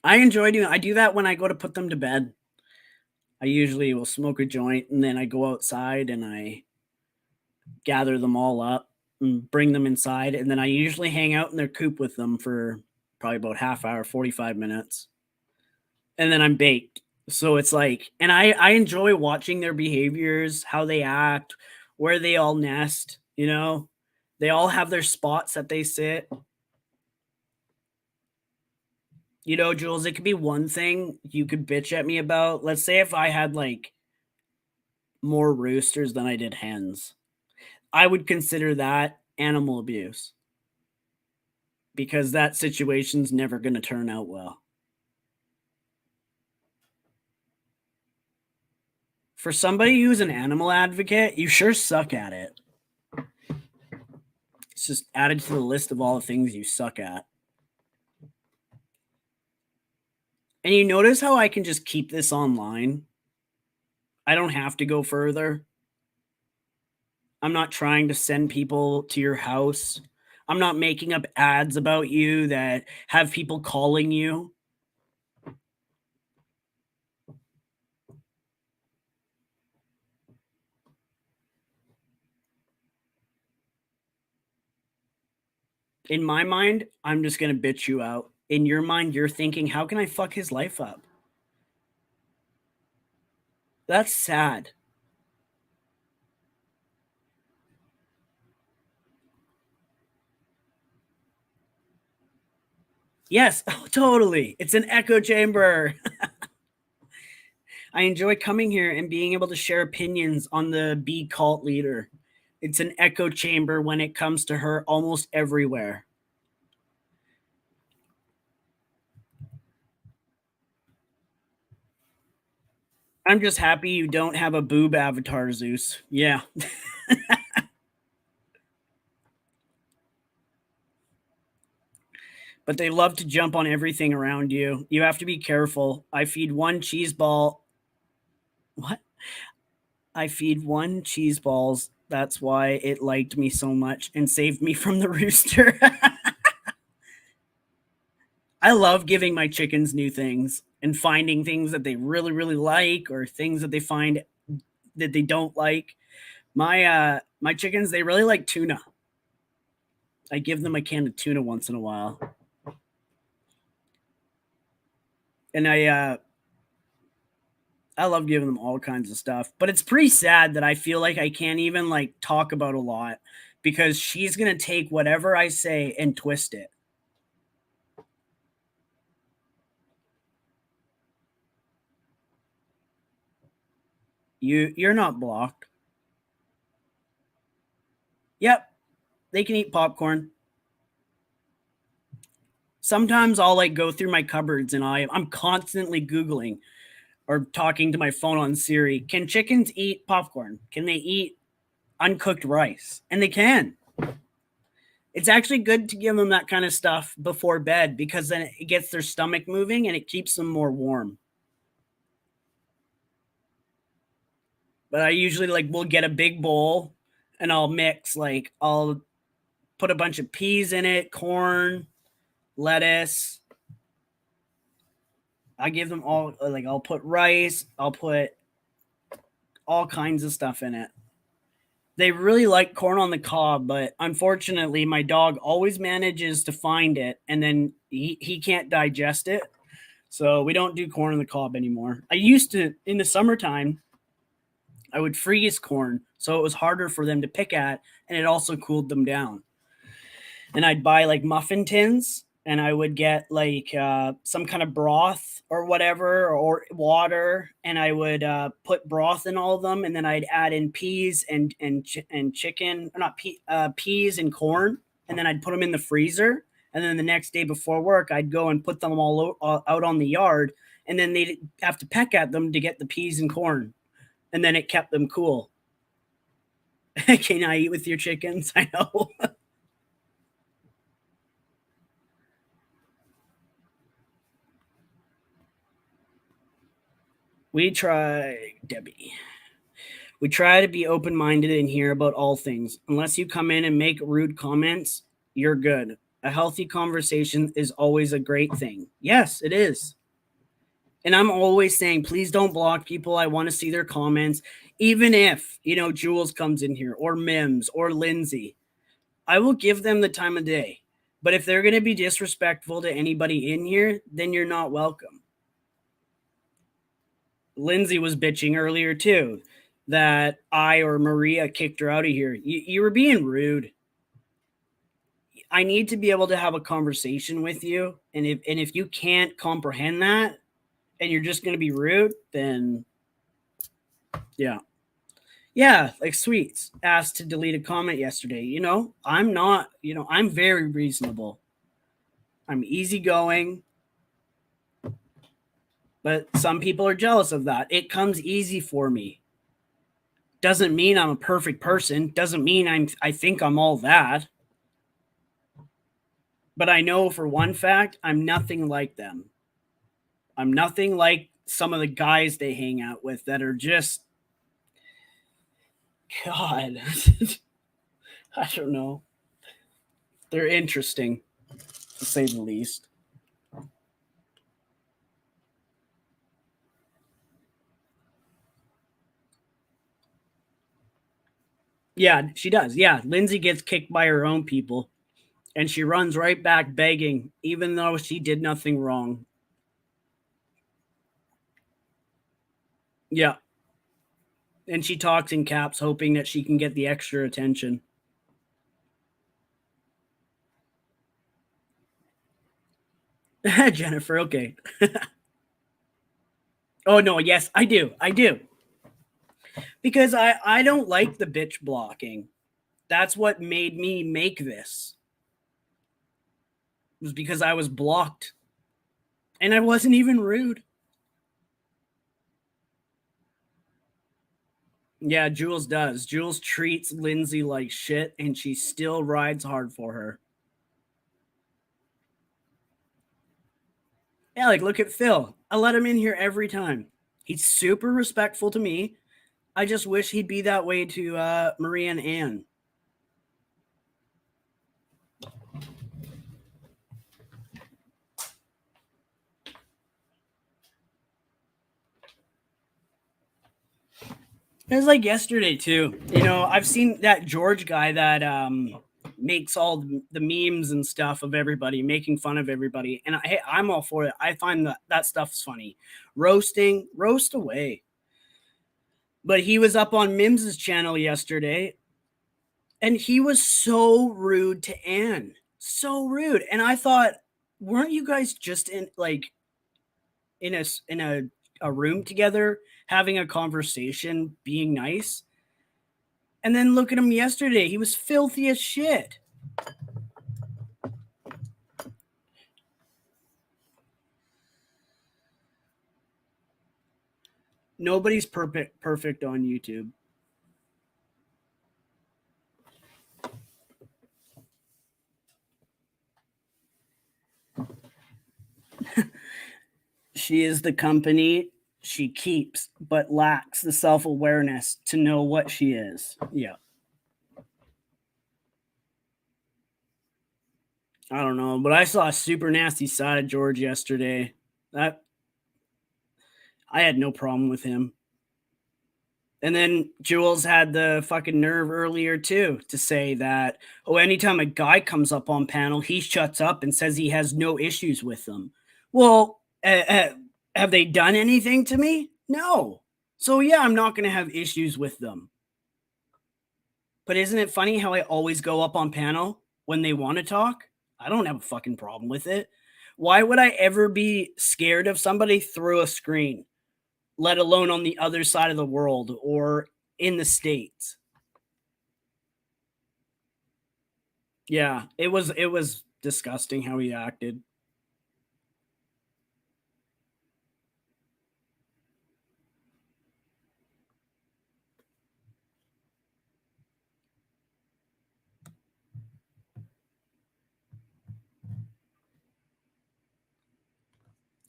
I enjoy doing. I do that when I go to put them to bed. I usually will smoke a joint and then I go outside and I gather them all up and bring them inside, and then I usually hang out in their coop with them for probably about half hour, 45 minutes, and then I'm baked. So it's like, and I enjoy watching their behaviors, how they act, where they all nest, you know, they all have their spots that they sit. You know, Jules, it could be one thing you could bitch at me about. Let's say if I had like more roosters than I did hens, I would consider that animal abuse because that situation's never going to turn out well. For somebody who's an animal advocate, you sure suck at it. It's just added to the list of all the things you suck at. And you notice how I can just keep this online? I don't have to go further. I'm not trying to send people to your house. I'm not making up ads about you that have people calling you. In my mind, I'm just going to bitch you out. In your mind, you're thinking, how can I fuck his life up? That's sad. Yes, oh, totally. It's an echo chamber. I enjoy coming here and being able to share opinions on the bee cult leader. It's an echo chamber when it comes to her almost everywhere. I'm just happy you don't have a boob avatar, Zeus. Yeah. But they love to jump on everything around you. You have to be careful. I feed one cheese ball. What? I feed one cheese balls. That's why it liked me so much and saved me from the rooster. I love giving my chickens new things and finding things that they really, really like or things that they find that they don't like. My chickens, they really like tuna. I give them a can of tuna once in a while. And I love giving them all kinds of stuff, but it's pretty sad that I feel like I can't even like talk about a lot because she's going to take whatever I say and twist it. You're not blocked. Yep. They can eat popcorn. Sometimes I'll like go through my cupboards and I'm constantly Googling or talking to my phone on Siri. Can chickens eat popcorn? Can they eat uncooked rice? And they can. It's actually good to give them that kind of stuff before bed because then it gets their stomach moving and it keeps them more warm. But I usually like will get a big bowl and I'll mix I'll put a bunch of peas in it, corn, lettuce. I give them all I'll put rice, I'll put all kinds of stuff in it. They really like corn on the cob, but unfortunately my dog always manages to find it and then he can't digest it. So we don't do corn on the cob anymore. I used to, in the summertime, I would freeze corn so it was harder for them to pick at and it also cooled them down. and I'd buy like muffin tins, and I would get like some kind of broth or whatever, or water, and I would put broth in all of them, and then I'd add in peas and chicken, or not peas and corn, and then I'd put them in the freezer, and then the next day before work, I'd go and put them all out on the yard, and then they'd have to peck at them to get the peas and corn, and then it kept them cool. Can I eat with your chickens? I know. We try, Debbie. We try to be open-minded and hear about all things. Unless you come in and make rude comments, you're good. A healthy conversation is always a great thing. Yes, it is. And I'm always saying, please don't block people. I want to see their comments. Even if, Jules comes in here, or Mims, or Lindsay, I will give them the time of day. But if they're going to be disrespectful to anybody in here, then you're not welcome. Lindsay was bitching earlier too that I or Maria kicked her out of here. You were being rude. I need to be able to have a conversation with you, and if you can't comprehend that and you're just going to be rude, then yeah, like Sweets asked to delete a comment yesterday. I'm not, I'm very reasonable. I'm easygoing. But some people are jealous of that. It comes easy for me. Doesn't mean I'm a perfect person. Doesn't mean I think I'm all that. But I know for one fact, I'm nothing like them. I'm nothing like some of the guys they hang out with that are just, God, I don't know. They're interesting, to say the least. Yeah, she does. Yeah, Lindsay gets kicked by her own people, and she runs right back begging, even though she did nothing wrong. Yeah. And she talks in caps, hoping that she can get the extra attention. Jennifer, okay. Oh, no, yes, I do. Because I don't like the bitch blocking. That's what made me make this. It was because I was blocked. And I wasn't even rude. Yeah, Jules does. Jules treats Lindsay like shit, and she still rides hard for her. Yeah, like, look at Phil. I let him in here every time. He's super respectful to me. I just wish he'd be that way to Maria and Anne. It was like yesterday too. I've seen that George guy that makes all the memes and stuff of everybody, making fun of everybody. And I'm all for it. I find that stuff's funny. Roast away. But he was up on Mims's channel yesterday, and he was so rude to Anne. So rude. And I thought, weren't you guys just in a room together, having a conversation, being nice? And then look at him yesterday. He was filthy as shit. Nobody's perfect on YouTube. She is the company she keeps, but lacks the self-awareness to know what she is. Yeah. I don't know, but I saw a super nasty side of George yesterday. I had no problem with him. And then Jules had the fucking nerve earlier too to say that, anytime a guy comes up on panel, he shuts up and says he has no issues with them. Well, have they done anything to me? No. So yeah, I'm not going to have issues with them. But isn't it funny how I always go up on panel when they want to talk, I don't have a fucking problem with it. Why would I ever be scared of somebody through a screen, let alone on the other side of the world or in the States? Yeah, it was disgusting how he acted.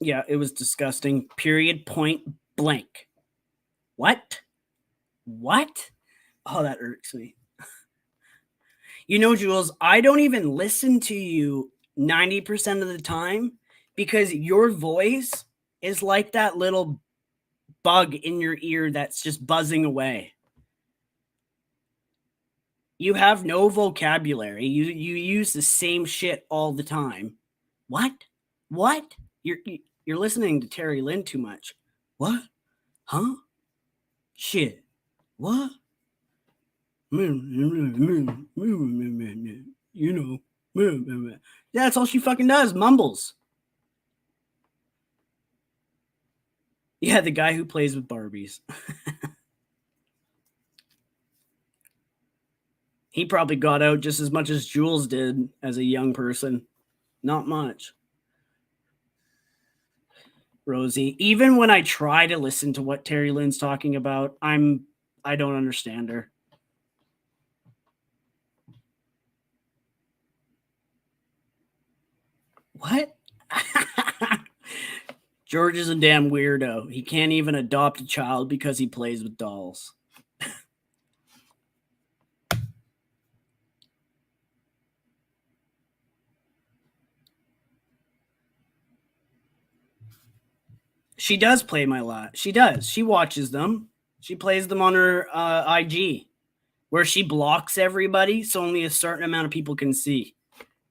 Yeah, it was disgusting. Period, point blank. What? What? Oh, that irks me. You know, Jules, I don't even listen to you 90% of the time because your voice is like that little bug in your ear that's just buzzing away. You have no vocabulary. You use the same shit all the time. What? What? You're listening to Terry Lynn too much. What? Huh? Shit. What? You know. Yeah, that's all she fucking does. Mumbles. Yeah, the guy who plays with Barbies. He probably got out just as much as Jules did as a young person. Not much. Rosie, even when I try to listen to what Terry Lynn's talking about, I don't understand her. What? George is a damn weirdo. He can't even adopt a child because he plays with dolls. She does play my lot. She does. She watches them. She plays them on her IG, where she blocks everybody so only a certain amount of people can see.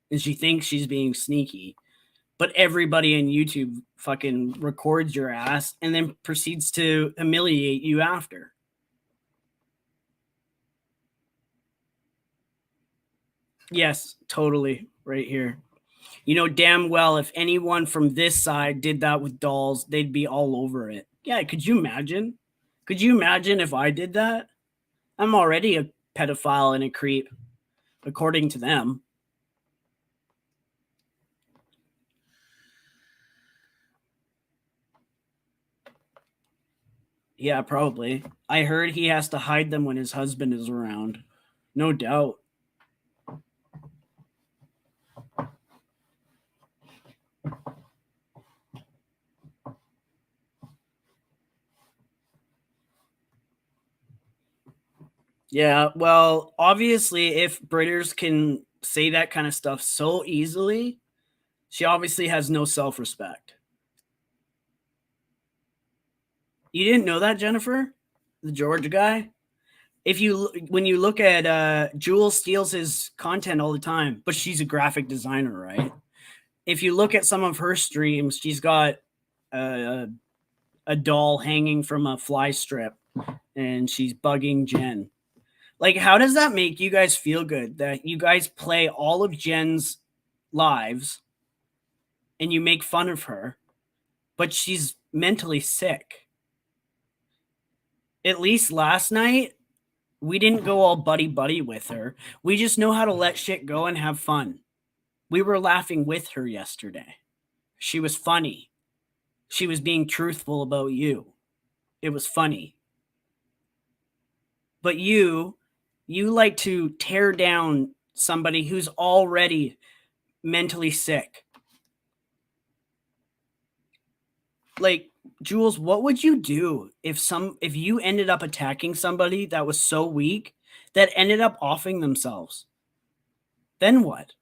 And she thinks she's being sneaky. But everybody on YouTube fucking records your ass and then proceeds to humiliate you after. Yes, totally. Right here. You know damn well if anyone from this side did that with dolls, they'd be all over it. Yeah, could you imagine? Could you imagine if I did that? I'm already a pedophile and a creep, according to them. Yeah, probably. I heard he has to hide them when his husband is around. No doubt. Yeah, well, obviously, if Britters can say that kind of stuff so easily, she obviously has no self-respect. You didn't know that, Jennifer? The George guy? When you look at Jules steals his content all the time, but she's a graphic designer, right? If you look at some of her streams, she's got a doll hanging from a fly strip and she's bugging Jen. Like, how does that make you guys feel good that you guys play all of Jen's lives and you make fun of her, but she's mentally sick? At least last night, we didn't go all buddy-buddy with her. We just know how to let shit go and have fun. We were laughing with her yesterday. She was funny. She was being truthful about you. It was funny. But you like to tear down somebody who's already mentally sick. Like, Jules, what would you do if you ended up attacking somebody that was so weak that ended up offing themselves? Then what?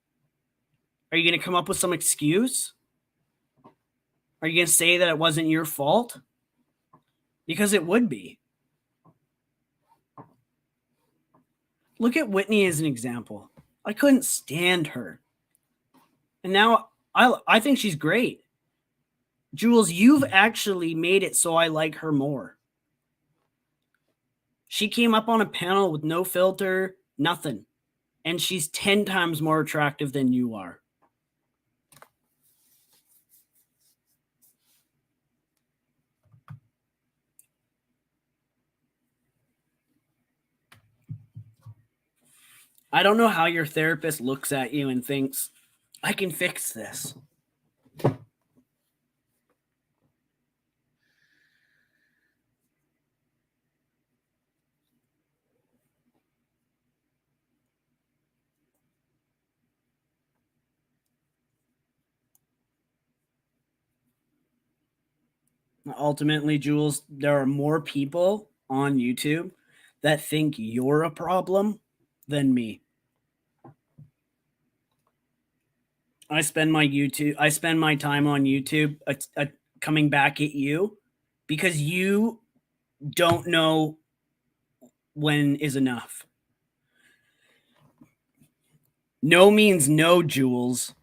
Are you going to come up with some excuse? Are you going to say that it wasn't your fault? Because it would be. Look at Whitney as an example. I couldn't stand her. And now I think she's great. Jules, you've actually made it so I like her more. She came up on a panel with no filter, nothing. and she's 10 times more attractive than you are. I don't know how your therapist looks at you and thinks, I can fix this. Ultimately, Jules, there are more people on YouTube that think you're a problem than me. I spend my time on YouTube coming back at you because you don't know when is enough. No means no, Jules.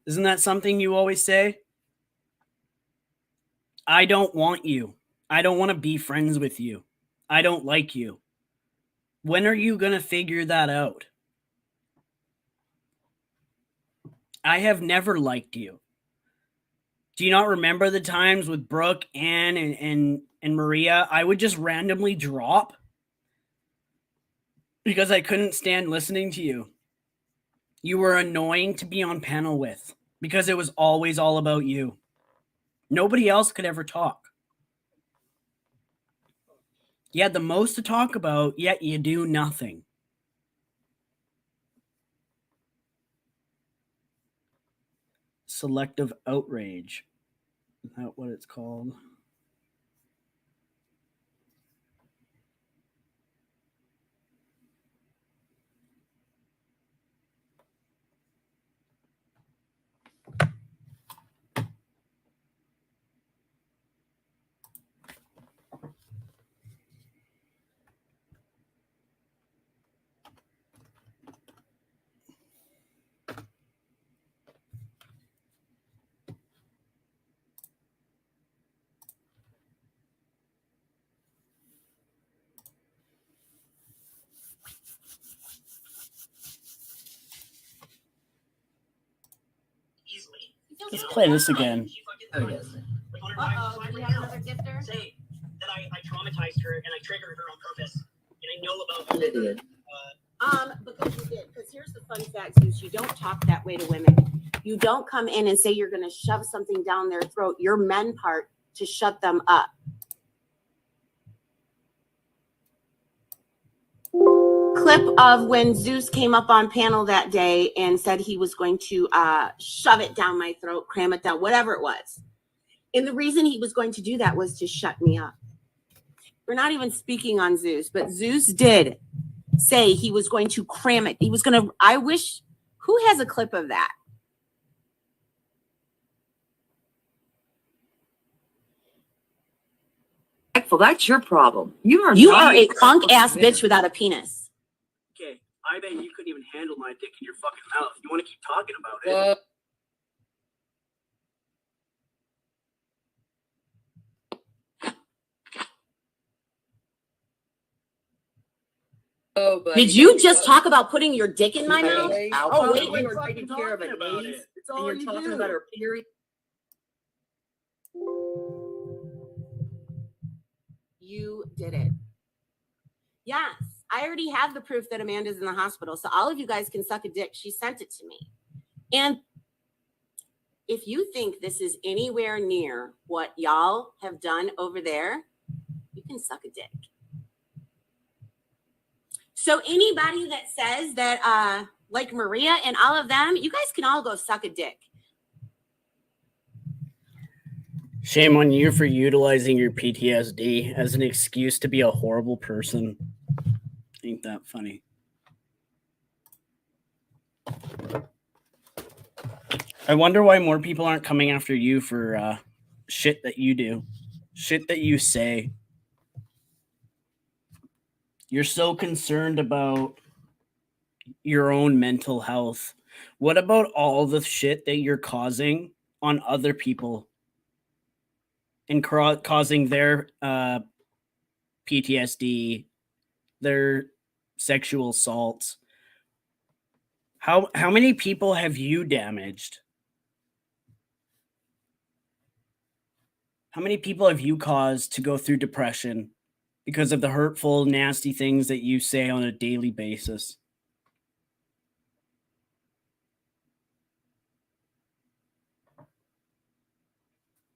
Isn't that something you always say? I don't want you. I don't want to be friends with you. I don't like you. When are you going to figure that out? I have never liked you. Do you not remember the times with Brooke, Ann, and Maria? I would just randomly drop because I couldn't stand listening to you. You were annoying to be on panel with because it was always all about you. Nobody else could ever talk. You had the most to talk about, yet you do nothing. Selective outrage. Is that what it's called? Let's play this again. Oh, yes. Uh-oh, do we have another gifter? Say that I traumatized her and I triggered her on purpose. And I know about You did. Because you did. Because here's the fun fact, Jules. You don't talk that way to women. You don't come in and say you're going to shove something down their throat, your men part, to shut them up. Clip of when Zeus came up on panel that day and said he was going to shove it down my throat, cram it down, whatever it was. And the reason he was going to do that was to shut me up. We're not even speaking on Zeus, but Zeus did say he was going to cram it. He was going to, I wish, who has a clip of that? That's your problem. You are a punk ass bitch without a penis. Okay, I bet you couldn't even handle my dick in your fucking mouth. You want to keep talking about it? Oh, did you just talk about putting your dick in my mouth? Oh, wait, you were taking care of a niece, and you're talking about her period. You did it. Yes, I already have the proof that Amanda's in the hospital, so all of you guys can suck a dick. She sent it to me. And if you think this is anywhere near what y'all have done over there, you can suck a dick. So anybody that says that, like Maria and all of them, you guys can all go suck a dick. Shame on you for utilizing your PTSD as an excuse to be a horrible person. Ain't that funny? I wonder why more people aren't coming after you for shit that you do, shit that you say. You're so concerned about your own mental health. What about all the shit that you're causing on other people and causing their PTSD, their sexual assaults. How many people have you damaged? How many people have you caused to go through depression because of the hurtful, nasty things that you say on a daily basis?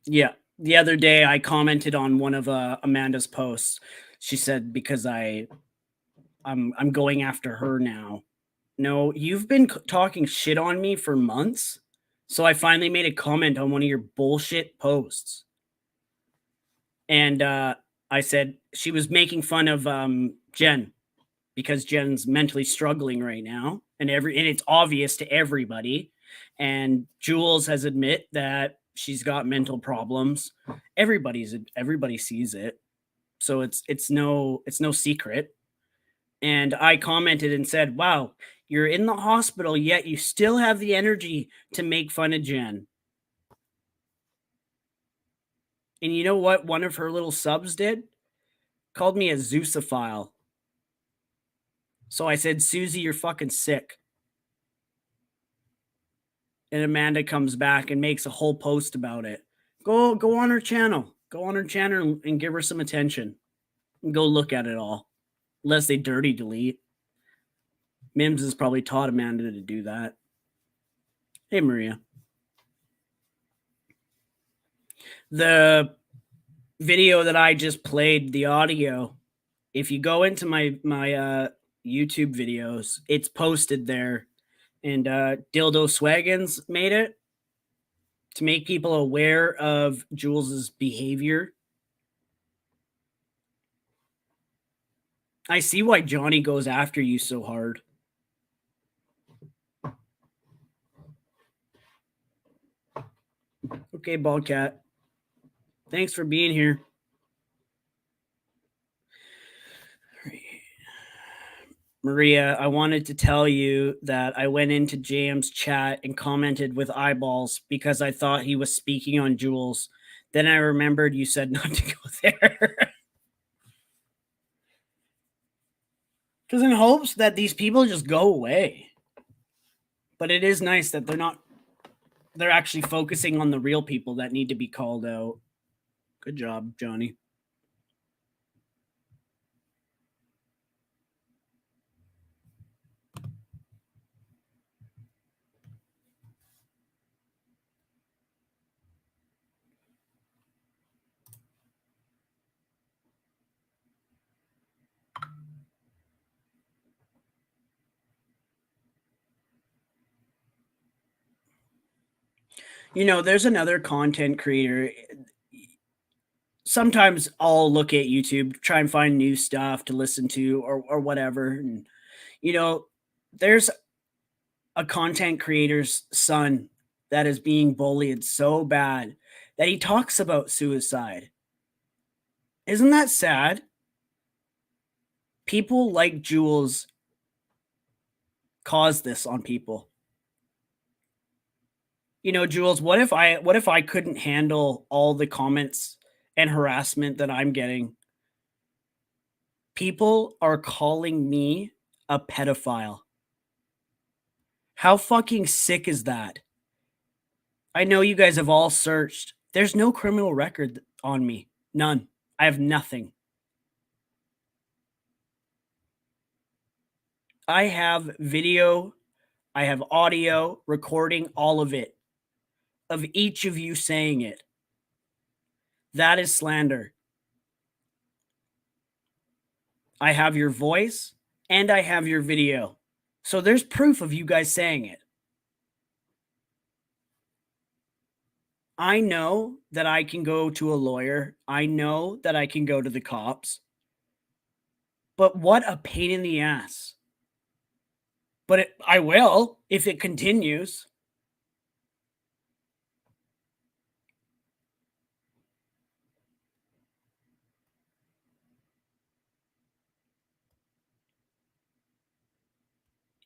Yeah. The other day I commented on one of Amanda's posts. She said, because I'm going after her now. No, you've been talking shit on me for months. So I finally made a comment on one of your bullshit posts. And I said she was making fun of Jen because Jen's mentally struggling right now. And it's obvious to everybody. And Jules has admit that she's got mental problems. Everybody sees it. So it's no secret. And I commented and said, wow, you're in the hospital, yet you still have the energy to make fun of Jen. And you know what one of her little subs did? Called me a Zeusophile. So I said, Susie, you're fucking sick. And Amanda comes back and makes a whole post about it. Go on her channel. Go on her channel and give her some attention. And go look at it all. Unless they dirty delete. Mims has probably taught Amanda to do that. Hey, Maria. The video that I just played, the audio, if you go into my YouTube videos, it's posted there. And Dildo Swaggins made it to make people aware of Jules's behavior. I see why Johnny goes after you so hard. Okay, Baldcat. Thanks for being here. Maria, I wanted to tell you that I went into Jam's chat and commented with eyeballs because I thought he was speaking on Jules. Then I remembered you said not to go there. Because in hopes that these people just go away. But it is nice that they're actually focusing on the real people that need to be called out. Good job, Johnny. You know, there's another content creator. Sometimes I'll look at YouTube, try and find new stuff to listen to or whatever. And, you know, there's a content creator's son that is being bullied so bad that he talks about suicide. Isn't that sad? People like Jules cause this on people. You know, Jules, what if I couldn't handle all the comments and harassment that I'm getting? People are calling me a pedophile. How fucking sick is that? I know you guys have all searched. There's no criminal record on me. None. I have nothing. I have video, I have audio, recording, all of it, of each of you saying it. That is slander. I have your voice and I have your video. So there's proof of you guys saying it. I know that I can go to a lawyer. I know that I can go to the cops. But what a pain in the ass. But I will if it continues.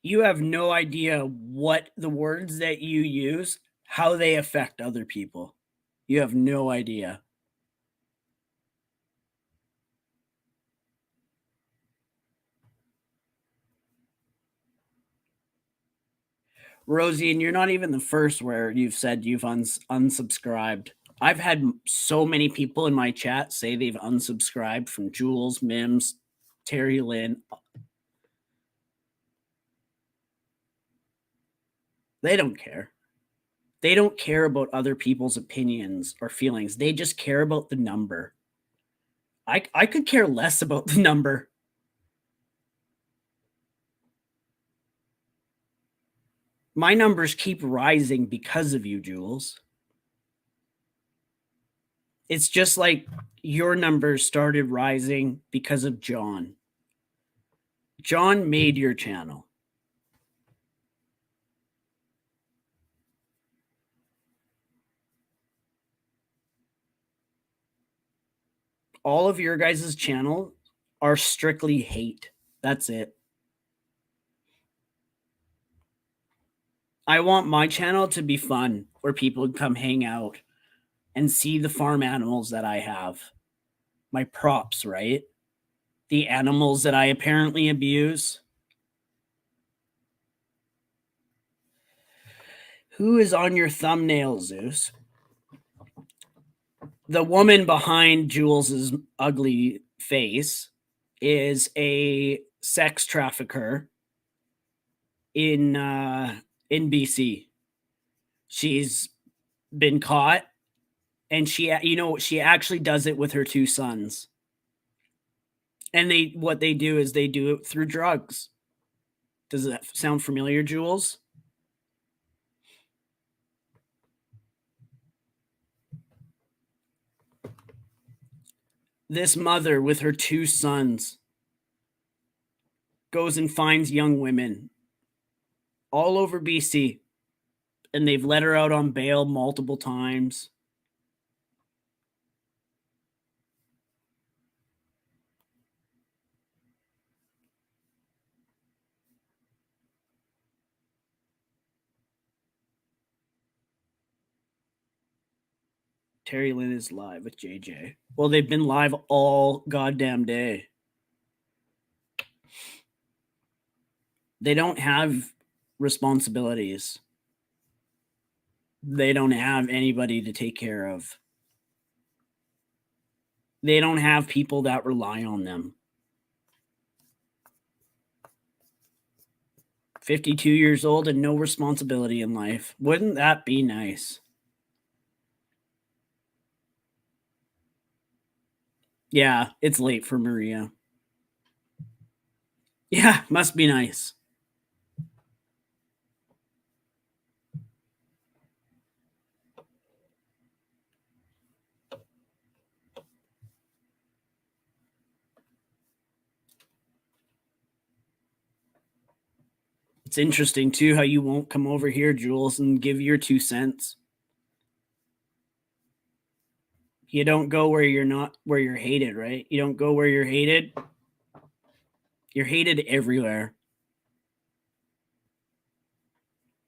You have no idea what the words that you use, how they affect other people. You have no idea. Rosie, and you're not even the first where you've said you've unsubscribed. I've had so many people in my chat say they've unsubscribed from Jules, Mims, Terry Lynn. They don't care. They don't care about other people's opinions or feelings. They just care about the number. I could care less about the number. My numbers keep rising because of you, Jules. It's just like your numbers started rising because of John. John made your channel. All of your guys' channel are strictly hate. That's it. I want my channel to be fun, where people can come hang out and see the farm animals that I have. My props, right? The animals that I apparently abuse. Who is on your thumbnail, Zeus? The woman behind Jules's ugly face is a sex trafficker in BC. She's been caught, and she actually does it with her two sons. And what they do is they do it through drugs. Does that sound familiar, Jules? This mother with her two sons goes and finds young women all over BC, and they've let her out on bail multiple times. Terry Lynn is live with JJ. Well, they've been live all goddamn day. They don't have responsibilities. They don't have anybody to take care of. They don't have people that rely on them. 52 years old and no responsibility in life. Wouldn't that be nice? Yeah, it's late for Maria. Yeah, must be nice. It's interesting, too, how you won't come over here, Jules, and give your 2 cents. You don't go where you're hated, right? You don't go where you're hated. You're hated everywhere.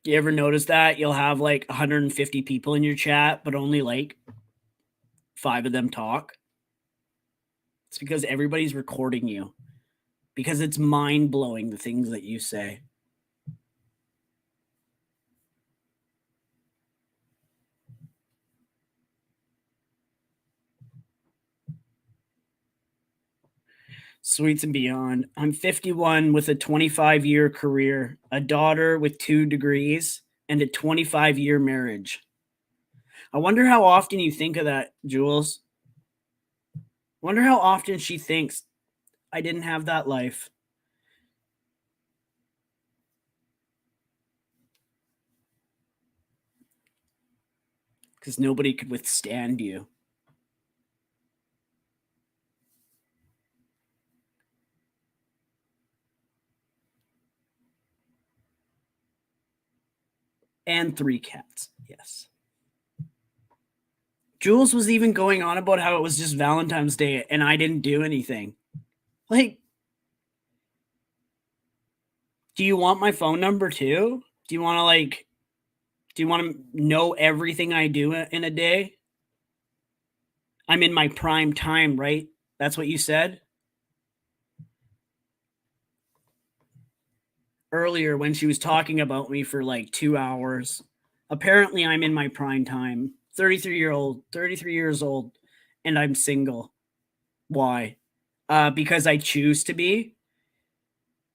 You ever notice that? You'll have like 150 people in your chat, but only like 5 of them talk. It's because everybody's recording you. Because it's mind-blowing, the things that you say. Sweets and beyond. I'm 51 with a 25-year career, a daughter with 2 degrees, and a 25-year marriage. I wonder how often you think of that, Jules. Wonder how often she thinks, I didn't have that life. Because nobody could withstand you. And 3 cats, yes. Jules was even going on about how it was just Valentine's Day and I didn't do anything. Like, do you want my phone number too? Do you want to know everything I do in a day? I'm in my prime time, right? That's what you said? earlier when she was talking about me for like 2 hours. Apparently, I'm in my prime time. 33 years old, and I'm single. Why? Because I choose to be.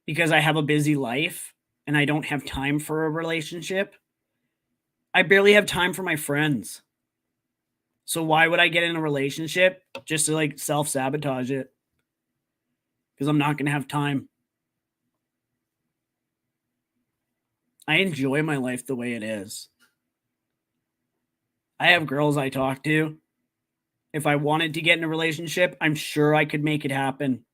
Because I have a busy life and I don't have time for a relationship. I barely have time for my friends. So why would I get in a relationship just to like self-sabotage it? Because I'm not going to have time. I enjoy my life the way it is. I have girls I talk to. If I wanted to get in a relationship, I'm sure I could make it happen.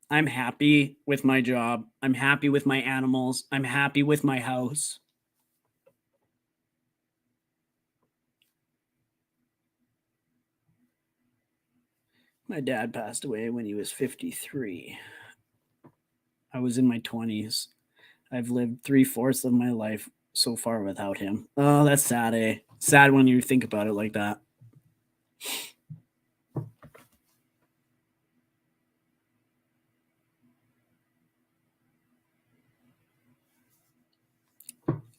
I'm happy with my job. I'm happy with my animals. I'm happy with my house. My dad passed away when he was 53. I was in my 20s. I've lived 3/4 of my life so far without him. Oh, that's sad, eh? Sad when you think about it like that.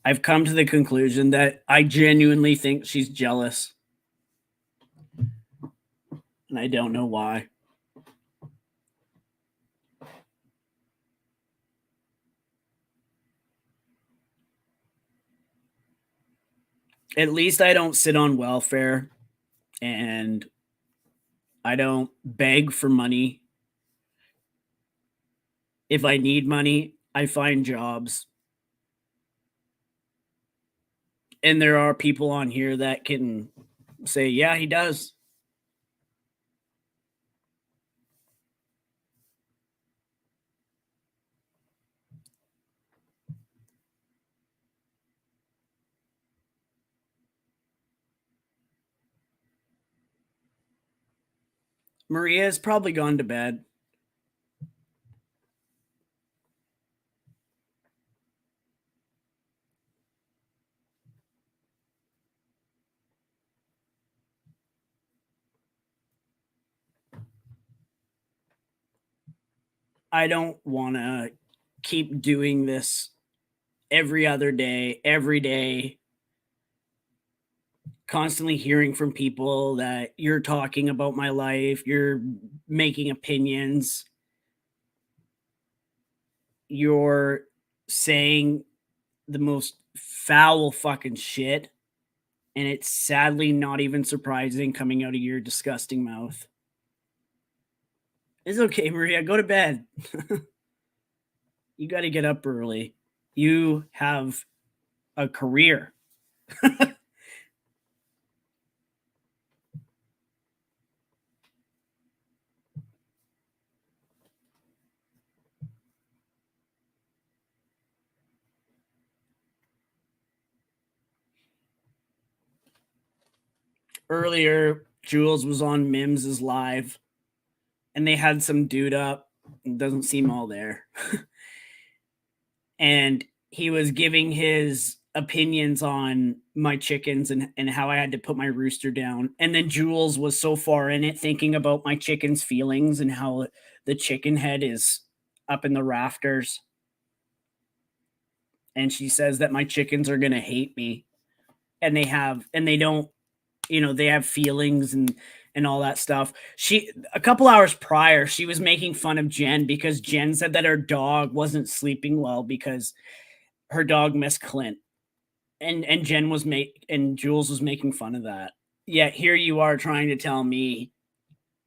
I've come to the conclusion that I genuinely think she's jealous. And I don't know why. At least I don't sit on welfare and I don't beg for money. If I need money, I find jobs. And there are people on here that can say, yeah, he does. Maria's probably gone to bed. I don't want to keep doing this every other day, every day, constantly hearing from people that you're talking about my life, you're making opinions, you're saying the most foul fucking shit, and it's sadly not even surprising coming out of your disgusting mouth. It's okay, Maria, go to bed. You got to get up early. You have a career. Earlier, Jules was on Mims's live and they had some dude up. It doesn't seem all there. And he was giving his opinions on my chickens and how I had to put my rooster down. And then Jules was so far in it thinking about my chicken's feelings and how the chicken head is up in the rafters. And she says that my chickens are going to hate me. And they don't, they have feelings and all that stuff. A couple hours prior, she was making fun of Jen because Jen said that her dog wasn't sleeping well because her dog missed Clint. And Jules was making fun of that. Yet here you are trying to tell me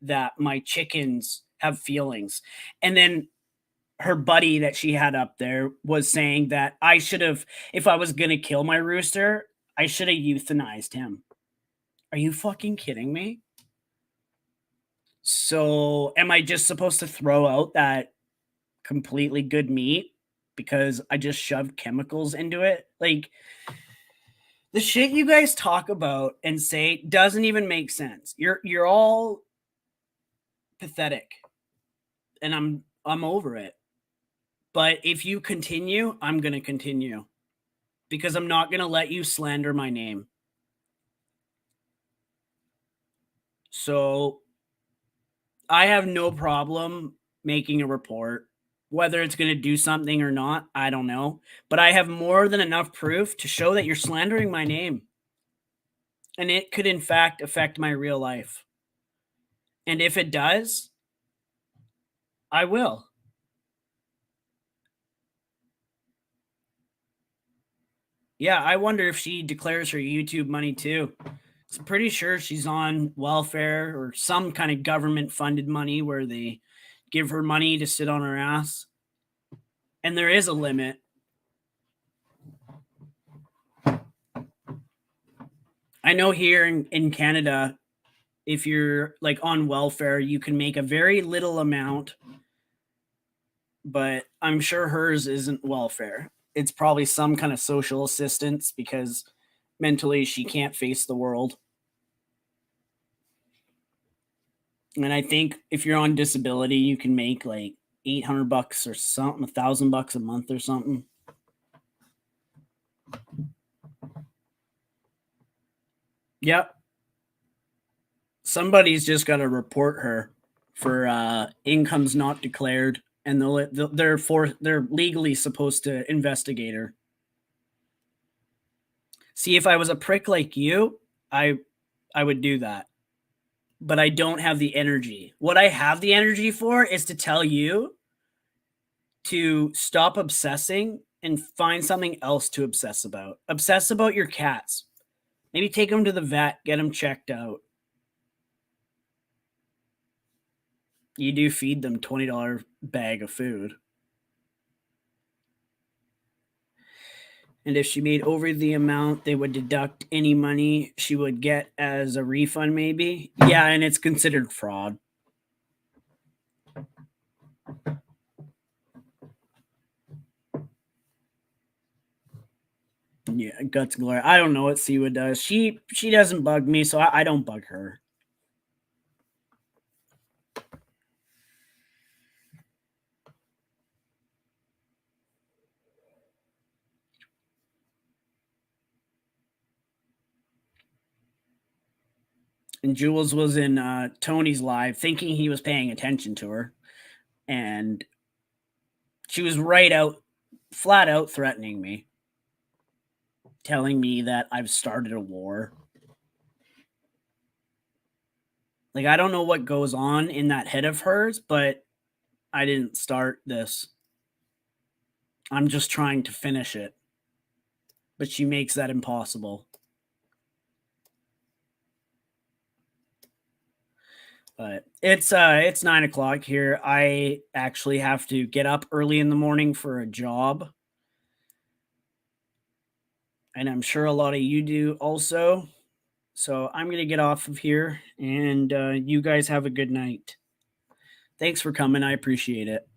that my chickens have feelings. And then her buddy that she had up there was saying that I should have, if I was going to kill my rooster, I should have euthanized him. Are you fucking kidding me? So am I just supposed to throw out that completely good meat because I just shoved chemicals into it? Like, the shit you guys talk about and say doesn't even make sense. You're all pathetic. And I'm over it. But if you continue, I'm going to continue. Because I'm not going to let you slander my name. So I have no problem making a report. Whether it's going to do something or not, I don't know. But I have more than enough proof to show that you're slandering my name. And it could, in fact, affect my real life. And if it does, I will. Yeah, I wonder if she declares her YouTube money too. I'm pretty sure she's on welfare or some kind of government-funded money where they give her money to sit on her ass. And there is a limit. I know here in Canada, if you're like on welfare, you can make a very little amount, but I'm sure hers isn't welfare. It's probably some kind of social assistance because mentally she can't face the world. And I think if you're on disability, you can make like $800 or something, $1,000 a month or something. Yep. Somebody's just got to report her for incomes not declared, and they're legally supposed to investigate her. See, if I was a prick like you, I would do that. But I don't have the energy. What I have the energy for is to tell you to stop obsessing and find something else to obsess about. Obsess about your cats. Maybe take them to the vet, get them checked out. You do feed them $20 bag of food. And if she made over the amount, they would deduct any money she would get as a refund, maybe. Yeah, and it's considered fraud. Yeah, guts and glory. I don't know what Siwa does. She doesn't bug me, so I don't bug her. And Jules was in Tony's live thinking he was paying attention to her. And she was flat out threatening me. Telling me that I've started a war. Like, I don't know what goes on in that head of hers, but I didn't start this. I'm just trying to finish it. But she makes that impossible. But it's 9 o'clock here. I actually have to get up early in the morning for a job. And I'm sure a lot of you do also. So I'm going to get off of here, and you guys have a good night. Thanks for coming. I appreciate it.